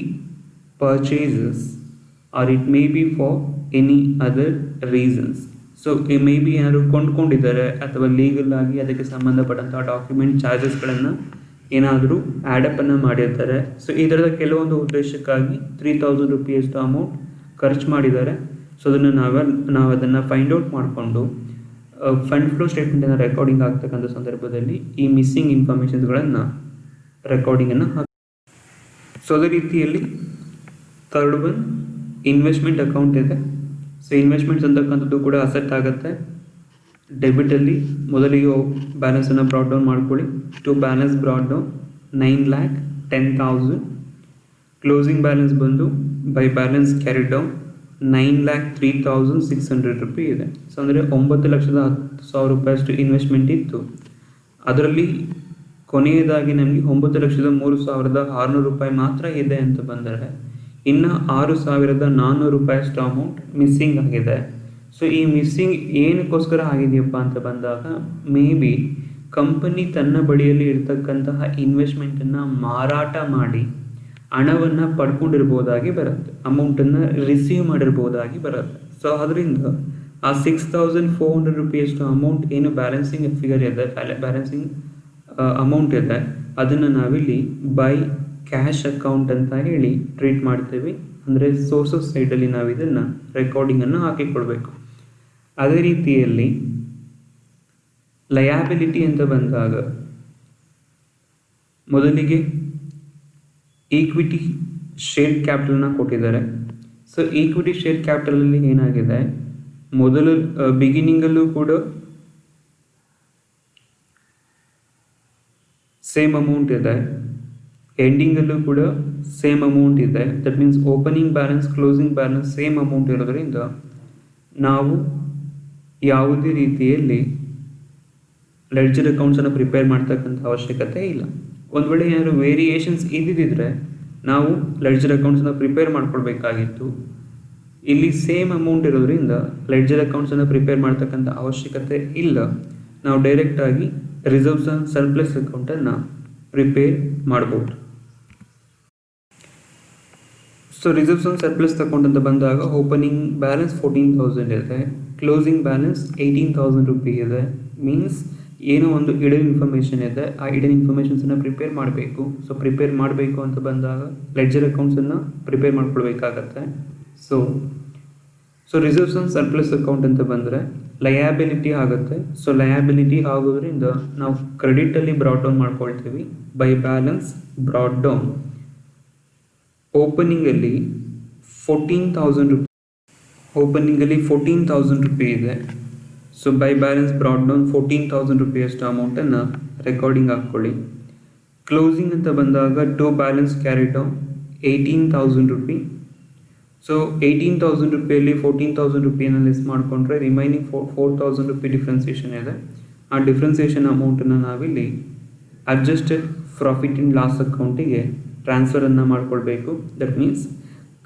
purchases or it may be for any other reasons. So may be ಏನಾದರೂ ಕೊಂಡ್ಕೊಂಡಿದ್ದಾರೆ ಅಥವಾ ಲೀಗಲ್ ಆಗಿ ಅದಕ್ಕೆ ಸಂಬಂಧಪಟ್ಟಂಥ ಡಾಕ್ಯುಮೆಂಟ್ ಚಾರ್ಜಸ್ಗಳನ್ನು ಏನಾದರೂ ಆ್ಯಡಪ್ಪನ್ನು ಮಾಡಿರ್ತಾರೆ. ಸೊ ಈ ಥರದ ಕೆಲವೊಂದು ಉದ್ದೇಶಕ್ಕಾಗಿ 3,000 ರುಪಿಯಷ್ಟು ಅಮೌಂಟ್ ಖರ್ಚು ಮಾಡಿದ್ದಾರೆ. ಸೊ ಅದನ್ನು ನಾವು ಅದನ್ನು ಫೈಂಡ್ ಔಟ್ ಮಾಡಿಕೊಂಡು ಫಂಡ್ ಫ್ಲೋ ಸ್ಟೇಟ್ಮೆಂಟನ್ನು ರೆಕಾರ್ಡಿಂಗ್ ಆಗ್ತಕ್ಕಂಥ ಸಂದರ್ಭದಲ್ಲಿ ಈ ಮಿಸ್ಸಿಂಗ್ ಇನ್ಫಾರ್ಮೇಷನ್ಸ್ಗಳನ್ನು ರೆಕಾರ್ಡಿಂಗನ್ನು ಸೊ ಅದೇ ರೀತಿಯಲ್ಲಿ ಥರ್ಡ್ ಒನ್ ಇನ್ವೆಸ್ಟ್ಮೆಂಟ್ ಅಕೌಂಟ್ ಇದೆ. ಸೊ ಇನ್ವೆಸ್ಟ್ಮೆಂಟ್ಸ್ ಅಂತಕ್ಕಂಥದ್ದು ಕೂಡ ಅಸೆಟ್ ಆಗುತ್ತೆ. ಡೆಬಿಟಲ್ಲಿ ಮೊದಲಿಗೆ ಬ್ಯಾಲೆನ್ಸನ್ನು ಬ್ರಾಟ್ ಡೌನ್ ಮಾಡ್ಕೊಳ್ಳಿ. To balance brought down 9,10,000. Closing balance ಬಂದು by balance carry down 9,03,600 rupee ಇದೆ. ಸೊ ಅಂದರೆ 9,10,000 ರೂಪಾಯಿಯಷ್ಟು ಇನ್ವೆಸ್ಟ್ಮೆಂಟ್ ಇತ್ತು. ಅದರಲ್ಲಿ ಕೊನೆಯದಾಗಿ ನಮಗೆ 9,03,600 ರೂಪಾಯಿ ಮಾತ್ರ ಇದೆ ಅಂತ ಬಂದರೆ ಇನ್ನು 6,400 ರೂಪಾಯಿಯಷ್ಟು ಅಮೌಂಟ್ ಮಿಸ್ಸಿಂಗ್ ಆಗಿದೆ. ಸೊ ಈ ಮಿಸ್ಸಿಂಗ್ ಏನಕ್ಕೋಸ್ಕರ ಆಗಿದೆಯಪ್ಪ ಅಂತ ಬಂದಾಗ ಮೇ ಬಿ ಕಂಪನಿ ತನ್ನ ಬಳಿಯಲ್ಲಿ ಇರ್ತಕ್ಕಂತಹ ಇನ್ವೆಸ್ಟ್ಮೆಂಟನ್ನು ಮಾರಾಟ ಮಾಡಿ ಹಣವನ್ನು ಪಡ್ಕೊಂಡಿರ್ಬೋದಾಗಿ ಬರುತ್ತೆ, ಅಮೌಂಟನ್ನು ರಿಸೀವ್ ಮಾಡಿರ್ಬೋದಾಗಿ ಬರುತ್ತೆ. ಸೊ ಅದರಿಂದ ಆ 6,400 ರುಪಿಯಷ್ಟು ಅಮೌಂಟ್ ಏನು ಬ್ಯಾಲೆನ್ಸಿಂಗ್ ಫಿಗರ್ ಇದೆ, ಬ್ಯಾಲೆನ್ಸಿಂಗ್ ಅಮೌಂಟ್ ಇದೆ, ಅದನ್ನು ನಾವಿಲ್ಲಿ ಬೈ ಕ್ಯಾಶ್ ಅಕೌಂಟ್ ಅಂತ ಹೇಳಿ ಟ್ರೀಟ್ ಮಾಡ್ತೀವಿ. ಅಂದರೆ ಸೋರ್ಸಸ್ ಸೈಡಲ್ಲಿ ನಾವು ಇದನ್ನು ರೆಕಾರ್ಡಿಂಗನ್ನು ಹಾಕಿಕೊಳ್ಬೇಕು. ಅದೇ ರೀತಿಯಲ್ಲಿ ಲಯಾಬಿಲಿಟಿ ಅಂತ ಬಂದಾಗ ಮೊದಲಿಗೆ ಈಕ್ವಿಟಿ ಶೇರ್ ಕ್ಯಾಪಿಟಲ್ನ ಕೊಟ್ಟಿದ್ದಾರೆ. ಸೊ ಈಕ್ವಿಟಿ ಶೇರ್ ಕ್ಯಾಪಿಟಲಲ್ಲಿ ಏನಾಗಿದೆ, ಮೊದಲು ಬಿಗಿನಿಂಗಲ್ಲೂ ಕೂಡ ಸೇಮ್ ಅಮೌಂಟ್ ಇದೆ, ಎಂಡಿಂಗಲ್ಲೂ ಕೂಡ ಸೇಮ್ ಅಮೌಂಟ್ ಇದೆ. That means opening balance closing balance same amount ಇರೋದ್ರಿಂದ ನಾವು ಯಾವುದೇ ರೀತಿಯಲ್ಲಿ ಲೆಡ್ಜರ್ ಅಕೌಂಟ್ಸನ್ನು ಪ್ರಿಪೇರ್ ಮಾಡ್ತಕ್ಕಂಥ ಅವಶ್ಯಕತೆ ಇಲ್ಲ. ಒಂದು ವೇಳೆ ಏನಾದರೂ ವೇರಿಯೇಷನ್ಸ್ ಇದ್ದಿದ್ದರೆ ನಾವು ಲೆಡ್ಜರ್ ಅಕೌಂಟ್ಸನ್ನು ಪ್ರಿಪೇರ್ ಮಾಡ್ಕೊಳ್ಬೇಕಾಗಿತ್ತು. ಇಲ್ಲಿ ಸೇಮ್ ಅಮೌಂಟ್ ಇರೋದ್ರಿಂದ ಲೆಡ್ಜರ್ ಅಕೌಂಟ್ಸನ್ನು ಪ್ರಿಪೇರ್ ಮಾಡ್ತಕ್ಕಂಥ ಅವಶ್ಯಕತೆ ಇಲ್ಲ. ನಾವು ಡೈರೆಕ್ಟಾಗಿ ರಿಸರ್ವ್ಸ್ ಆ್ಯಂಡ್ ಸರ್ಪ್ಲಸ್ ಅಕೌಂಟನ್ನು ಪ್ರಿಪೇರ್ ಮಾಡ್ಬೋದು. So reserves and surplus account ಅಂತ ಬಂದಾಗ ಓಪನಿಂಗ್ ಬ್ಯಾಲೆನ್ಸ್ 14,000 ಇದೆ, ಕ್ಲೋಸಿಂಗ್ ಬ್ಯಾಲೆನ್ಸ್ 18,000 ರುಪಿ ಇದೆ. ಮೀನ್ಸ್ ಏನೋ ಒಂದು ಇಡನ್ ಇನ್ಫಾರ್ಮೇಷನ್ ಇದೆ, ಆ ಇಡನ್ ಇನ್ಫಾರ್ಮೇಷನ್ಸನ್ನು ಪ್ರಿಪೇರ್ ಮಾಡಬೇಕು. ಸೊ ಪ್ರಿಪೇರ್ ಮಾಡಬೇಕು ಅಂತ ಬಂದಾಗ ಲೆಡ್ಜರ್ ಅಕೌಂಟ್ಸನ್ನು ಪ್ರಿಪೇರ್ ಮಾಡ್ಕೊಳ್ಬೇಕಾಗತ್ತೆ. So reserves and surplus account ಅಂತ ಬಂದರೆ ಲಯಾಬಿಲಿಟಿ ಆಗುತ್ತೆ. ಸೊ ಲಯಾಬಿಲಿಟಿ ಆಗೋದ್ರಿಂದ ನಾವು ಕ್ರೆಡಿಟಲ್ಲಿ ಬ್ರಾಟ್ ಡೌನ್ ಮಾಡ್ಕೊಳ್ತೀವಿ ಬೈ ಬ್ಯಾಲೆನ್ಸ್ ಬ್ರಾಟ್ ಡೌನ್. ಓಪನಿಂಗಲ್ಲಿ 14,000 ರುಪಿ, ಓಪನಿಂಗಲ್ಲಿ 14,000 ರುಪಿ ಇದೆ. So by balance brought down 14,000 ರುಪಿಯಷ್ಟು ಅಮೌಂಟನ್ನು ರೆಕಾರ್ಡಿಂಗ್ ಹಾಕ್ಕೊಳ್ಳಿ. ಕ್ಲೋಸಿಂಗ್ ಅಂತ ಬಂದಾಗ to balance carry down 18,000 rupee. So 18,000 ರುಪಿಯಲ್ಲಿ 14,000 ರುಪಿಯನ್ನು ಲೆಸ್ ಮಾಡಿಕೊಂಡ್ರೆ ರಿಮೈನಿಂಗ್ 4,000 ರುಪಿ ಡಿಫ್ರೆನ್ಸಿಯೇಷನ್ ಇದೆ. ಆ ಡಿಫ್ರೆನ್ಸಿಯೇಷನ್ ಅಮೌಂಟನ್ನು ನಾವಿಲ್ಲಿ ಅಡ್ಜಸ್ಟೆಡ್ ಪ್ರಾಫಿಟ್ ಆ್ಯಂಡ್ ಲಾಸ್ ಅಕೌಂಟಿಗೆ ಟ್ರಾನ್ಸ್ಫರನ್ನು ಮಾಡ್ಕೊಳ್ಬೇಕು. That means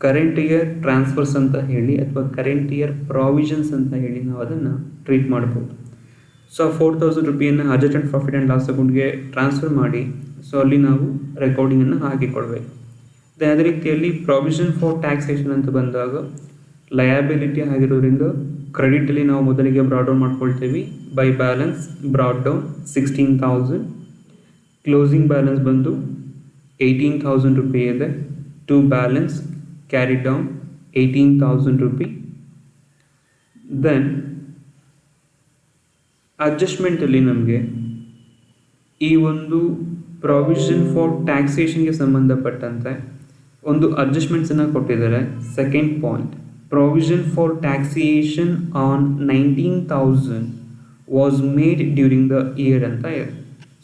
current year transfers ಅಂತ ಹೇಳಿ ಅಥವಾ ಕರೆಂಟ್ ಇಯರ್ ಪ್ರಾವಿಷನ್ಸ್ ಅಂತ ಹೇಳಿ ನಾವು ಅದನ್ನು ಟ್ರೀಟ್ ಮಾಡ್ಬೋದು. ಸೊ 4000 ರುಪಿಯನ್ನು ಅಡ್ಜಸ್ಟೆಡ್ ಪ್ರಾಫಿಟ್ ಆ್ಯಂಡ್ ಲಾಸ್ ಅಕೌಂಟ್ಗೆ ಟ್ರಾನ್ಸ್ಫರ್ ಮಾಡಿ ಸೊ ಅಲ್ಲಿ ನಾವು ರೆಕಾರ್ಡಿಂಗನ್ನು ಹಾಕಿಕೊಡ್ಬೇಕು. ಅದೇ ರೀತಿಯಲ್ಲಿ ಪ್ರಾವಿಷನ್ ಫಾರ್ ಟ್ಯಾಕ್ಸೇಷನ್ ಅಂತ ಬಂದಾಗ ಲಯಬಿಲಿಟಿ ಆಗಿರೋದ್ರಿಂದ ಕ್ರೆಡಿಟಲ್ಲಿ ನಾವು ಮೊದಲಿಗೆ ಬ್ರಾಡ್ ಡೌನ್ ಮಾಡ್ಕೊಳ್ತೀವಿ. By balance brought down 16,000, closing balance ಬಂದು 18,000 ರುಪಿ ಇದೆ. To balance carry down 18,000 rupee. Then ಅಡ್ಜಸ್ಟ್ಮೆಂಟಲ್ಲಿ ನಮಗೆ ಈ ಒಂದು ಪ್ರಾವಿಷನ್ ಫಾರ್ ಟ್ಯಾಕ್ಸೇಷನ್ಗೆ ಸಂಬಂಧಪಟ್ಟಂತೆ ಒಂದು ಅಡ್ಜಸ್ಟ್ಮೆಂಟ್ಸನ್ನು ಕೊಟ್ಟಿದ್ದಾರೆ. Second point, provision for taxation on 19,000 was made during the year ಅಂತ ಇದೆ.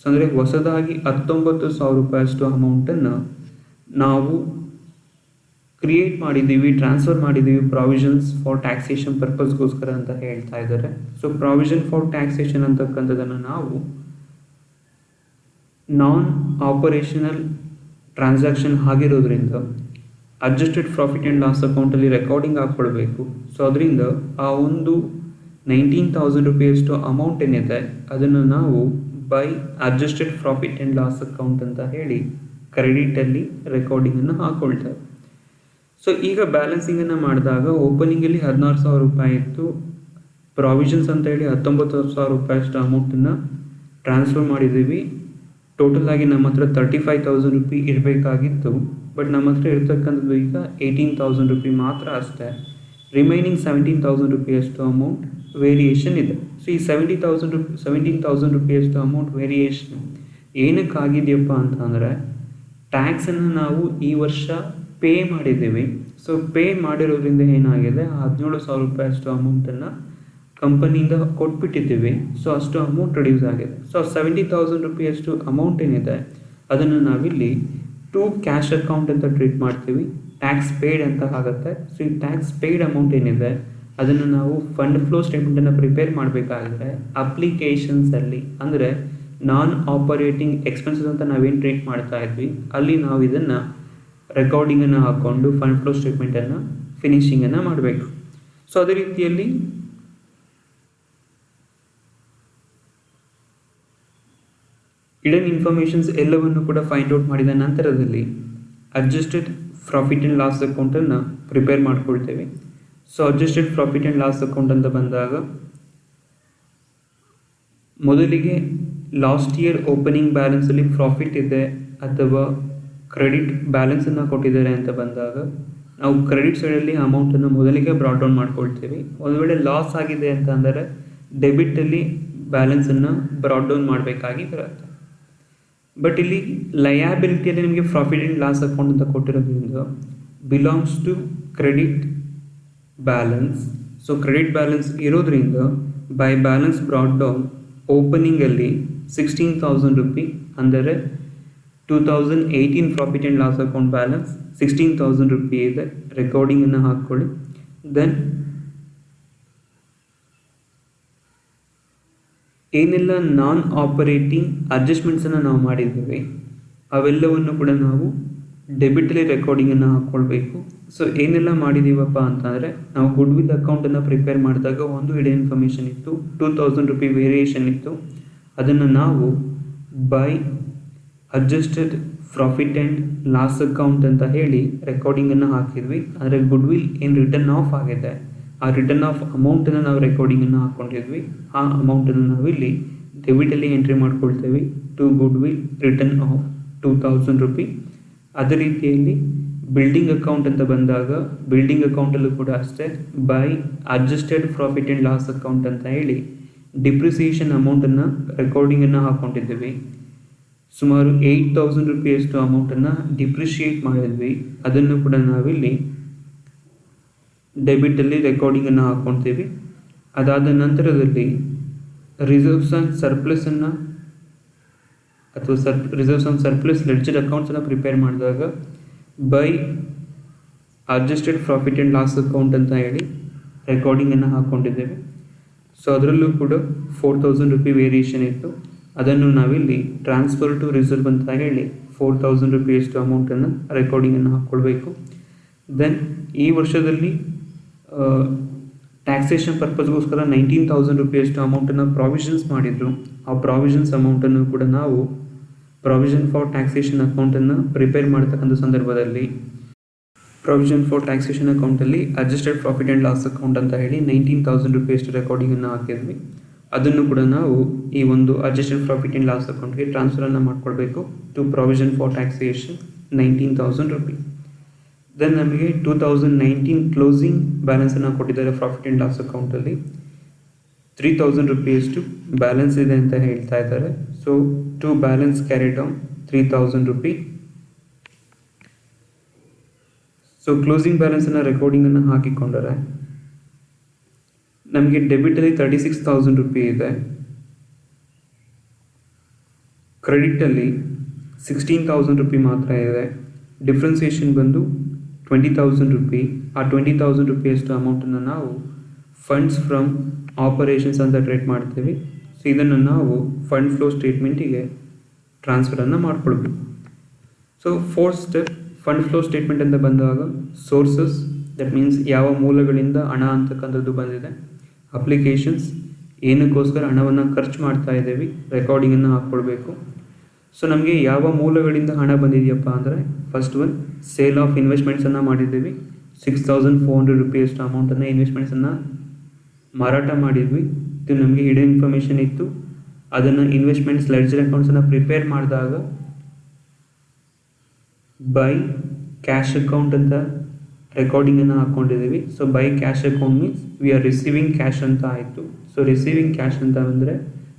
ಸೊ ಅಂದರೆ ಹೊಸದಾಗಿ 19,000 ರೂಪಾಯಿಯಷ್ಟು ಅಮೌಂಟನ್ನು ನಾವು ಕ್ರಿಯೇಟ್ ಮಾಡಿದ್ದೀವಿ, ಟ್ರಾನ್ಸ್ಫರ್ ಮಾಡಿದ್ದೀವಿ ಪ್ರಾವಿಷನ್ಸ್ ಫಾರ್ ಟ್ಯಾಕ್ಸೇಷನ್ ಪರ್ಪಸ್ಗೋಸ್ಕರ ಅಂತ ಹೇಳ್ತಾ ಇದ್ದಾರೆ. ಸೊ ಪ್ರಾವಿಷನ್ ಫಾರ್ ಟ್ಯಾಕ್ಸೇಷನ್ ಅಂತಕ್ಕಂಥದ್ದನ್ನು ನಾವು ನಾನ್ ಆಪರೇಷನಲ್ ಟ್ರಾನ್ಸಾಕ್ಷನ್ ಆಗಿರೋದ್ರಿಂದ ಅಡ್ಜಸ್ಟೆಡ್ ಪ್ರಾಫಿಟ್ ಆ್ಯಂಡ್ ಲಾಸ್ ಅಕೌಂಟಲ್ಲಿ ರೆಕಾರ್ಡಿಂಗ್ ಹಾಕ್ಕೊಳ್ಬೇಕು. ಸೊ ಅದರಿಂದ ಆ ಒಂದು 19,000 ರುಪಿಯಷ್ಟು ಅಮೌಂಟ್ ಏನಿದೆ ಅದನ್ನು ನಾವು by adjusted profit and loss account ಅಂತ ಹೇಳಿ ಕ್ರೆಡಿಟಲ್ಲಿ ರೆಕಾರ್ಡಿಂಗನ್ನು ಹಾಕ್ಕೊಳ್ತಾರೆ. ಸೊ ಈಗ ಬ್ಯಾಲೆನ್ಸಿಂಗನ್ನು ಮಾಡಿದಾಗ ಓಪನಿಂಗಲ್ಲಿ 16,000 ರೂಪಾಯಿ ಇತ್ತು. ಪ್ರಾವಿಷನ್ಸ್ ಅಂತ ಹೇಳಿ 19,000 ರೂಪಾಯಿಯಷ್ಟು ಅಮೌಂಟನ್ನು ಟ್ರಾನ್ಸ್ಫರ್ ಮಾಡಿದ್ದೀವಿ. ಟೋಟಲ್ ಆಗಿ ನಮ್ಮ ಹತ್ರ 35,000 ರುಪಿ ಇರಬೇಕಾಗಿತ್ತು. ಬಟ್ ನಮ್ಮ ಹತ್ರ ಇರ್ತಕ್ಕಂಥದ್ದು ಈಗ 18,000 ರುಪಿ ಮಾತ್ರ ಅಷ್ಟೇ. ರಿಮೈನಿಂಗ್ 17,000 ರುಪಿಯಷ್ಟು ಅಮೌಂಟ್ ವೇರಿಯೇಷನ್ ಇದೆ. ಸೊ ಈ 17,000 ರುಪಿಯಷ್ಟು ಅಮೌಂಟ್ ವೇರಿಯೇಷನ್ ಏನಕ್ಕಾಗಿದೆಯಪ್ಪ ಅಂತಂದರೆ ಟ್ಯಾಕ್ಸನ್ನು ನಾವು ಈ ವರ್ಷ ಪೇ ಮಾಡಿದ್ದೀವಿ. ಸೊ ಪೇ ಮಾಡಿರೋದ್ರಿಂದ ಏನಾಗಿದೆ, 17,000 ರೂಪಾಯಿಯಷ್ಟು ಅಮೌಂಟನ್ನು ಕಂಪನಿಯಿಂದ ಕೊಟ್ಬಿಟ್ಟಿದ್ದೀವಿ. ಸೊ ಅಷ್ಟು ಅಮೌಂಟ್ ರಿಡ್ಯೂಸ್ ಆಗಿದೆ. ಸೊ 70,000 ರುಪಿಯಷ್ಟು ಅಮೌಂಟ್ ಏನಿದೆ ಅದನ್ನು ನಾವಿಲ್ಲಿ ಟು ಕ್ಯಾಶ್ ಅಕೌಂಟ್ ಅಂತ ಟ್ರೀಟ್ ಮಾಡ್ತೀವಿ. ಟ್ಯಾಕ್ಸ್ ಪೇಯ್ಡ್ ಅಂತ ಆಗುತ್ತೆ. ಸೊ ಈ ಟ್ಯಾಕ್ಸ್ ಪೇಯ್ಡ್ ಅಮೌಂಟ್ ಏನಿದೆ ಅದನ್ನು ನಾವು ಫಂಡ್ ಫ್ಲೋ ಸ್ಟೇಟ್ಮೆಂಟನ್ನು ಪ್ರಿಪೇರ್ ಮಾಡಬೇಕಾದ್ರೆ ಅಪ್ಲಿಕೇಶನ್ಸಲ್ಲಿ ಅಂದರೆ ನಾನ್ ಆಪರೇಟಿಂಗ್ ಎಕ್ಸ್ಪೆನ್ಸಸ್ ಅಂತ ನಾವೇನು ಟ್ರೀಟ್ ಮಾಡ್ತಾ ಇದ್ವಿ ಅಲ್ಲಿ ನಾವು ಇದನ್ನು ರೆಕಾರ್ಡಿಂಗನ್ನು ಹಾಕ್ಕೊಂಡು ಫಂಡ್ ಫ್ಲೋ ಸ್ಟೇಟ್ಮೆಂಟನ್ನು ಫಿನಿಶಿಂಗನ್ನು ಮಾಡಬೇಕು. ಸೊ ಅದೇ ರೀತಿಯಲ್ಲಿ ಹಿಡನ್ ಇನ್ಫಾರ್ಮೇಷನ್ಸ್ ಎಲ್ಲವನ್ನು ಕೂಡ ಫೈಂಡ್ ಔಟ್ ಮಾಡಿದ ನಂತರದಲ್ಲಿ ಅಡ್ಜಸ್ಟೆಡ್ ಪ್ರಾಫಿಟ್ ಆ್ಯಂಡ್ ಲಾಸ್ ಅಕೌಂಟನ್ನು ಪ್ರಿಪೇರ್ ಮಾಡ್ಕೊಳ್ತೇವೆ. So adjusted profit and loss account ಅಂತ ಬಂದಾಗ ಮೊದಲಿಗೆ ಲಾಸ್ಟ್ ಇಯರ್ ಓಪನಿಂಗ್ ಬ್ಯಾಲೆನ್ಸಲ್ಲಿ ಪ್ರಾಫಿಟ್ ಇದೆ ಅಥವಾ ಕ್ರೆಡಿಟ್ ಬ್ಯಾಲೆನ್ಸನ್ನು ಕೊಟ್ಟಿದ್ದಾರೆ ಅಂತ ಬಂದಾಗ ನಾವು ಕ್ರೆಡಿಟ್ ಸೈಡಲ್ಲಿ ಅಮೌಂಟನ್ನು ಮೊದಲಿಗೆ ಬ್ರಾಡ್ ಡೌನ್ ಮಾಡ್ಕೊಳ್ತೀವಿ. ಒಂದು ವೇಳೆ ಲಾಸ್ ಆಗಿದೆ ಅಂತ ಅಂದರೆ ಡೆಬಿಟಲ್ಲಿ ಬ್ಯಾಲೆನ್ಸನ್ನು ಬ್ರಾಡ್ ಡೌನ್ ಮಾಡಬೇಕಾಗಿ ಬರುತ್ತೆ. ಬಟ್ ಇಲ್ಲಿ ಲಯಾಬಿಲಿಟಿಯಲ್ಲಿ ನಿಮಗೆ ಪ್ರಾಫಿಟ್ ಆ್ಯಂಡ್ ಲಾಸ್ ಅಕೌಂಟ್ ಅಂತ ಕೊಟ್ಟಿರೋದ್ರಿಂದ belongs to credit balance. So credit balance ಇರೋದ್ರಿಂದ ಬೈ ಬ್ಯಾಲೆನ್ಸ್ ಬ್ರಾಡ್ ಡೌನ್ ಓಪನಿಂಗಲ್ಲಿ 16,000 ರುಪಿ ಅಂದರೆ 2018 profit and loss account balance 16,000 rupee ಇದೆ. ರೆಕಾರ್ಡಿಂಗನ್ನು ಹಾಕ್ಕೊಳ್ಳಿ. ದೆನ್ ಏನೆಲ್ಲ ನಾನ್ ಆಪರೇಟಿಂಗ್ ಅಡ್ಜಸ್ಟ್ಮೆಂಟ್ಸನ್ನು ನಾವು ಮಾಡಿದ್ದೀವಿ ಅವೆಲ್ಲವನ್ನು ಕೂಡ ನಾವು ಡೆಬಿಟಲ್ಲಿ ರೆಕಾರ್ಡಿಂಗನ್ನು ಹಾಕ್ಕೊಳ್ಬೇಕು. ಸೊ ಏನೆಲ್ಲ ಮಾಡಿದ್ದೀವಪ್ಪ ಅಂತಂದರೆ ನಾವು ಗುಡ್ ವಿಲ್ ಅಕೌಂಟನ್ನು ಪ್ರಿಪೇರ್ ಮಾಡಿದಾಗ ಒಂದು ಹಿಡನ್ ಇನ್ಫಾರ್ಮೇಷನ್ ಇತ್ತು, 2,000 ರುಪಿ ವೇರಿಯೇಷನ್ ಇತ್ತು. ಅದನ್ನು ನಾವು by adjusted profit and loss account ಅಂತ ಹೇಳಿ ರೆಕಾರ್ಡಿಂಗನ್ನು ಹಾಕಿದ್ವಿ. ಅಂದರೆ ಗುಡ್ ವಿಲ್ ಏನು ರಿಟರ್ನ್ ಆಫ್ ಆಗಿದೆ ಆ ರಿಟರ್ನ್ ಆಫ್ ಅಮೌಂಟನ್ನು ನಾವು ರೆಕಾರ್ಡಿಂಗನ್ನು ಹಾಕ್ಕೊಂಡಿದ್ವಿ. ಆ ಅಮೌಂಟನ್ನು ನಾವಿಲ್ಲಿ ಡೆಬಿಟಲ್ಲಿ ಎಂಟ್ರಿ ಮಾಡ್ಕೊಳ್ತೇವೆ to goodwill return of 2,000 rupee. ಅದೇ ರೀತಿಯಲ್ಲಿ ಬಿಲ್ಡಿಂಗ್ ಅಕೌಂಟ್ ಅಂತ ಬಂದಾಗ ಬಿಲ್ಡಿಂಗ್ ಅಕೌಂಟಲ್ಲೂ ಕೂಡ ಅಷ್ಟೇ by adjusted profit and loss account ಅಂತ ಹೇಳಿ ಡಿಪ್ರಿಸಿಯೇಷನ್ ಅಮೌಂಟನ್ನು ರೆಕಾರ್ಡಿಂಗನ್ನು ಹಾಕ್ಕೊಂಡಿದ್ದೀವಿ. ಸುಮಾರು 8,000 ರುಪಿಯಷ್ಟು ಅಮೌಂಟನ್ನು ಡಿಪ್ರಿಷಿಯೇಟ್ ಮಾಡಿದ್ವಿ. ಅದನ್ನು ಕೂಡ ನಾವಿಲ್ಲಿ ಡೆಬಿಟಲ್ಲಿ ರೆಕಾರ್ಡಿಂಗನ್ನು ಹಾಕ್ಕೊಳ್ತೀವಿ. ಅದಾದ ನಂತರದಲ್ಲಿ ರಿಸರ್ವ್ಸ್ ಆ್ಯಂಡ್ ಸರ್ಪ್ಲಸನ್ನು ಅಥವಾ ರಿಸರ್ವ್ಸ್ ಆ್ಯಂಡ್ ಸರ್ಪ್ಲಸ್ ಲೆಡ್ಜರ್ ಅಕೌಂಟ್ಸನ್ನು ಪ್ರಿಪೇರ್ ಮಾಡಿದಾಗ by adjusted profit and loss account ಅಂತ ಹೇಳಿ ರೆಕಾರ್ಡಿಂಗನ್ನು ಹಾಕ್ಕೊಂಡಿದ್ದೇವೆ. ಸೊ ಅದರಲ್ಲೂ ಕೂಡ 4,000 ರುಪಿ ವೇರಿಯೇಷನ್ ಇತ್ತು. ಅದನ್ನು ನಾವಿಲ್ಲಿ ಟ್ರಾನ್ಸ್ಫರ್ ಟು ರಿಸರ್ವ್ ಅಂತ ಹೇಳಿ 4,000 ರುಪಿಯಷ್ಟು ಅಮೌಂಟನ್ನು ರೆಕಾರ್ಡಿಂಗನ್ನು ಹಾಕ್ಕೊಳ್ಬೇಕು. ದೆನ್ ಈ ವರ್ಷದಲ್ಲಿ ಟ್ಯಾಕ್ಸೇಷನ್ ಪರ್ಪಸ್ಗೋಸ್ಕರ 19,000 ರೂಪಾಯಿಯಷ್ಟು ಅಮೌಂಟನ್ನು ಪ್ರಾವಿಷನ್ಸ್ ಮಾಡಿದ್ರು. ಆ ಪ್ರಾವಿಷನ್ಸ್ ಅಮೌಂಟನ್ನು ಕೂಡ ನಾವು ಪ್ರಾವಿಷನ್ ಫಾರ್ ಟ್ಯಾಕ್ಸೇಷನ್ ಅಕೌಂಟನ್ನು ಪ್ರಿಪೇರ್ ಮಾಡ್ತಕ್ಕಂಥ ಸಂದರ್ಭದಲ್ಲಿ ಪ್ರಾವಿಷನ್ ಫಾರ್ ಟ್ಯಾಕ್ಸೇಷನ್ ಅಕೌಂಟಲ್ಲಿ adjusted profit and loss account ಅಂತ ಹೇಳಿ 19,000 ರೂಪಾಯಿಯಷ್ಟು ರೆಕಾರ್ಡಿಂಗನ್ನು ಹಾಕಿದ್ವಿ. ಅದನ್ನು ಕೂಡ ನಾವು ಈ ಒಂದು ಅಡ್ಜಸ್ಟೆಡ್ ಪ್ರಾಫಿಟ್ ಆ್ಯಂಡ್ ಲಾಸ್ ಅಕೌಂಟ್ಗೆ ಟ್ರಾನ್ಸ್ಫರನ್ನು ಮಾಡ್ಕೊಳ್ಬೇಕು ಟು ಪ್ರಾವಿಷನ್ ಫಾರ್ ಟ್ಯಾಕ್ಸೇಷನ್ 19,000 ರೂಪಾಯಿ. ದೆನ್ ನಮಗೆ 2019 ಕ್ಲೋಸಿಂಗ್ ಬ್ಯಾಲೆನ್ಸನ್ನು ಕೊಟ್ಟಿದ್ದಾರೆ ಪ್ರಾಫಿಟ್ ಆ್ಯಂಡ್ ಲಾಸ್ ಅಕೌಂಟಲ್ಲಿ 3,000 ರೂಪಾಯಿಯಷ್ಟು ಬ್ಯಾಲೆನ್ಸ್ ಇದೆ ಅಂತ ಹೇಳ್ತಾ ಇದ್ದಾರೆ. So to balance carry down 3,000 ರೂಪಾಯಿ. ಸೊ ಕ್ಲೋಸಿಂಗ್ ಬ್ಯಾಲೆನ್ಸನ್ನು ರೆಕಾರ್ಡಿಂಗನ್ನು ಹಾಕಿಕೊಂಡರೆ ನಮಗೆ ಡೆಬಿಟಲ್ಲಿ 36,000 ರೂಪಾಯಿ ಇದೆ, ಕ್ರೆಡಿಟಲ್ಲಿ 16,000 ರೂಪಾಯಿ ಮಾತ್ರ ಇದೆ. ಡಿಫ್ರೆನ್ಸಿಯೇಷನ್ ಬಂದು 20,000 ರೂಪಾಯಿ. ಆ 20,000 ರೂಪಾಯಿಯಷ್ಟು ಅಮೌಂಟನ್ನು ನಾವು ಫಂಡ್ಸ್ ಫ್ರಮ್ ಆಪರೇಷನ್ಸ್ ಅಂತ ಟ್ರೇಟ್ ಮಾಡ್ತೀವಿ. ಸೊ ಇದನ್ನು ನಾವು ಫಂಡ್ ಫ್ಲೋ ಸ್ಟೇಟ್ಮೆಂಟಿಗೆ ಟ್ರಾನ್ಸ್ಫರನ್ನು ಮಾಡ್ಕೊಳ್ಬೇಕು. So fourth step fund flow statement ಅಂತ ಬಂದಾಗ ಸೋರ್ಸಸ್, ದಟ್ ಮೀನ್ಸ್ ಯಾವ ಮೂಲಗಳಿಂದ ಹಣ ಅಂತಕ್ಕಂಥದ್ದು ಬಂದಿದೆ. ಅಪ್ಲಿಕೇಶನ್ಸ್, ಏನಕ್ಕೋಸ್ಕರ ಹಣವನ್ನು ಖರ್ಚು ಮಾಡ್ತಾ ಇದ್ದೀವಿ, ರೆಕಾರ್ಡಿಂಗನ್ನು ಹಾಕ್ಕೊಳ್ಬೇಕು. ಸೊ ನಮಗೆ ಯಾವ ಮೂಲಗಳಿಂದ ಹಣ ಬಂದಿದೆಯಪ್ಪ ಅಂದರೆ ಫಸ್ಟ್ ಒನ್ ಸೇಲ್ ಆಫ್ ಇನ್ವೆಸ್ಟ್ಮೆಂಟ್ಸನ್ನು ಮಾಡಿದ್ದೀವಿ. 6,400 ರೂಪಾಯಿಯಷ್ಟು ಅಮೌಂಟನ್ನು ಇನ್ವೆಸ್ಟ್ಮೆಂಟ್ಸನ್ನು ಮಾರಾಟ ಮಾಡಿದ್ವಿ. ಇದು ನಮಗೆ ಹಿಡನ್ ಇನ್ಫಾರ್ಮೇಷನ್ ಇತ್ತು. ಅದನ್ನು ಇನ್ವೆಸ್ಟ್ಮೆಂಟ್ಸ್ ಲೆಡ್ಜರ್ ಅಕೌಂಟ್ಸನ್ನು ಪ್ರಿಪೇರ್ ಮಾಡಿದಾಗ ಬೈ ಕ್ಯಾಶ್ ಅಕೌಂಟ್ ಅಂತ ರೆಕಾರ್ಡಿಂಗನ್ನು ಹಾಕ್ಕೊಂಡಿದ್ದೀವಿ. So by cash account means we are receiving cash ಅಂತ ಆಯಿತು. ಸೊ ರಿಸೀವಿಂಗ್ ಕ್ಯಾಶ್ ಅಂತ ಅಂದರೆ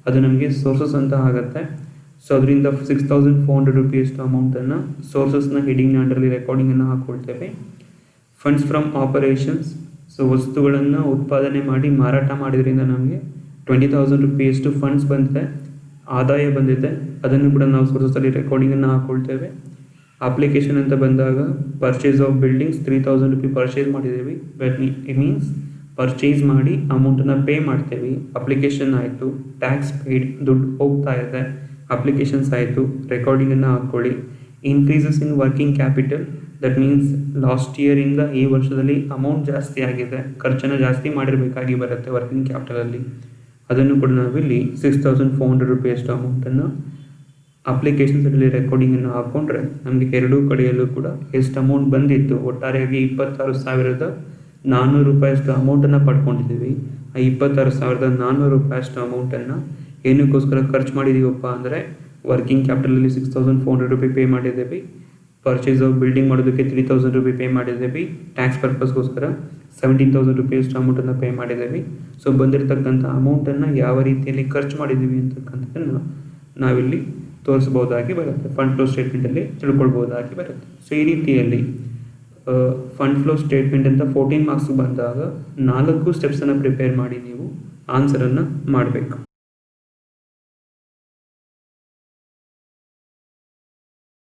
ಅದು ನಮಗೆ ಸೋರ್ಸಸ್ ಅಂತ ಆಗುತ್ತೆ. ಸೊ ಅದರಿಂದ 6,400 ರೂಪಾಯಿಯಷ್ಟು ಅಮೌಂಟನ್ನು ಸೋರ್ಸಸ್ನ ಹೆಡಿಂಗ್ ಅಂಡರ್ಲಿ ರೆಕಾರ್ಡಿಂಗನ್ನು ಹಾಕ್ಕೊಳ್ತೇವೆ. ಫಂಡ್ಸ್ ಫ್ರಮ್ ಆಪರೇಷನ್ಸ್, ಸೊ ವಸ್ತುಗಳನ್ನು ಉತ್ಪಾದನೆ ಮಾಡಿ ಮಾರಾಟ ಮಾಡಿದ್ರಿಂದ ನಮಗೆ 20,000 ರೂಪಾಯಿಯಷ್ಟು ಫಂಡ್ಸ್ ಬಂದಿದೆ, ಆದಾಯ ಬಂದಿದೆ. ಅದನ್ನು ಕೂಡ ನಾವು ಸೋರ್ಸಸಲ್ಲಿ ರೆಕಾರ್ಡಿಂಗನ್ನು ಹಾಕ್ಕೊಳ್ತೇವೆ. ಅಪ್ಲಿಕೇಶನ್ ಅಂತ ಬಂದಾಗ ಪರ್ಚೇಸ್ ಆಫ್ ಬಿಲ್ಡಿಂಗ್ಸ್ 3,000 ರೂಪಾಯಿ ಪರ್ಚೇಸ್ ಮಾಡಿದ್ದೀವಿ. ಇಟ್ ಮೀನ್ಸ್ ಪರ್ಚೇಸ್ ಮಾಡಿ ಅಮೌಂಟನ್ನು ಪೇ ಮಾಡ್ತೇವೆ. ಅಪ್ಲಿಕೇಶನ್ ಆಯಿತು, ಟ್ಯಾಕ್ಸ್ ಪೇಯ್ಡ್, ದುಡ್ಡು ಹೋಗ್ತಾ ಇದೆ, ಅಪ್ಲಿಕೇಶನ್ಸ್ ಆಯಿತು, ರೆಕಾರ್ಡಿಂಗನ್ನು ಹಾಕ್ಕೊಳ್ಳಿ. Increases in working capital, that means last ಇಯರಿಂದ ಈ ವರ್ಷದಲ್ಲಿ ಅಮೌಂಟ್ ಜಾಸ್ತಿ ಆಗಿದೆ, ಖರ್ಚನ್ನು ಜಾಸ್ತಿ ಮಾಡಿರಬೇಕಾಗಿ ಬರುತ್ತೆ ವರ್ಕಿಂಗ್ ಕ್ಯಾಪಿಟಲಲ್ಲಿ. ಅದನ್ನು ಕೂಡ ನಾವಿಲ್ಲಿ 6,400 ರೂಪಾಯಿಯಷ್ಟು ಅಮೌಂಟನ್ನು ಅಪ್ಲಿಕೇಶನ್ಸಲ್ಲಿ ರೆಕಾರ್ಡಿಂಗನ್ನು ಹಾಕ್ಕೊಂಡ್ರೆ ನಮಗೆ ಎರಡೂ ಕಡೆಯಲ್ಲೂ ಕೂಡ ಎಷ್ಟು ಅಮೌಂಟ್ ಬಂದಿತ್ತು, ಒಟ್ಟಾರೆಯಾಗಿ 26,400 ರೂಪಾಯಿಯಷ್ಟು ಅಮೌಂಟನ್ನು ಪಡ್ಕೊಂಡಿದ್ದೀವಿ. ಆ 26,400 ರೂಪಾಯಿಯಷ್ಟು ಅಮೌಂಟನ್ನು ಏನಕ್ಕೋಸ್ಕರ ಖರ್ಚು ಮಾಡಿದ್ದೀವಪ್ಪ ಅಂದರೆ ವರ್ಕಿಂಗ್ ಕ್ಯಾಪಿಟಲಲ್ಲಿ 6,400 ರೂಪಾಯಿ ಪೇ ಮಾಡಿದ್ದೀವಿ. ಪರ್ಚೇಸ್ ಆಫ್ ಬಿಲ್ಡಿಂಗ್ ಮಾಡೋದಕ್ಕೆ 3,000 ರೂಪಾಯಿ ಪೇ ಮಾಡಿದ್ದೀವಿ. ಟ್ಯಾಕ್ಸ್ ಪರ್ಪಸ್ಗೋಸ್ಕರ 17,000 ರೂಪಾಯಿಯಷ್ಟು ಅಮೌಂಟನ್ನು ಪೇ ಮಾಡಿದ್ದೀವಿ. ಸೊ ಬಂದಿರತಕ್ಕಂಥ ಅಮೌಂಟನ್ನು ಯಾವ ರೀತಿಯಲ್ಲಿ ಖರ್ಚು ಮಾಡಿದ್ದೀವಿ ಅಂತಕ್ಕಂಥದ್ದನ್ನು ನಾವಿಲ್ಲಿ ತೋರಿಸ್ಬೋದಾಗಿ ಬರುತ್ತೆ, ಫಂಡ್ ಫ್ಲೋ ಸ್ಟೇಟ್ಮೆಂಟಲ್ಲಿ ತಿಳ್ಕೊಳ್ಬೋದಾಗಿ ಬರುತ್ತೆ. ಸೊ ಈ ರೀತಿಯಲ್ಲಿ ಫಂಡ್ ಫ್ಲೋ ಸ್ಟೇಟ್ಮೆಂಟ್ ಅಂತ 14 ಮಾರ್ಕ್ಸ್ ಬಂದಾಗ 4 ಸ್ಟೆಪ್ಸನ್ನು ಪ್ರಿಪೇರ್ ಮಾಡಿ ನೀವು ಆನ್ಸರನ್ನು ಮಾಡಬೇಕು.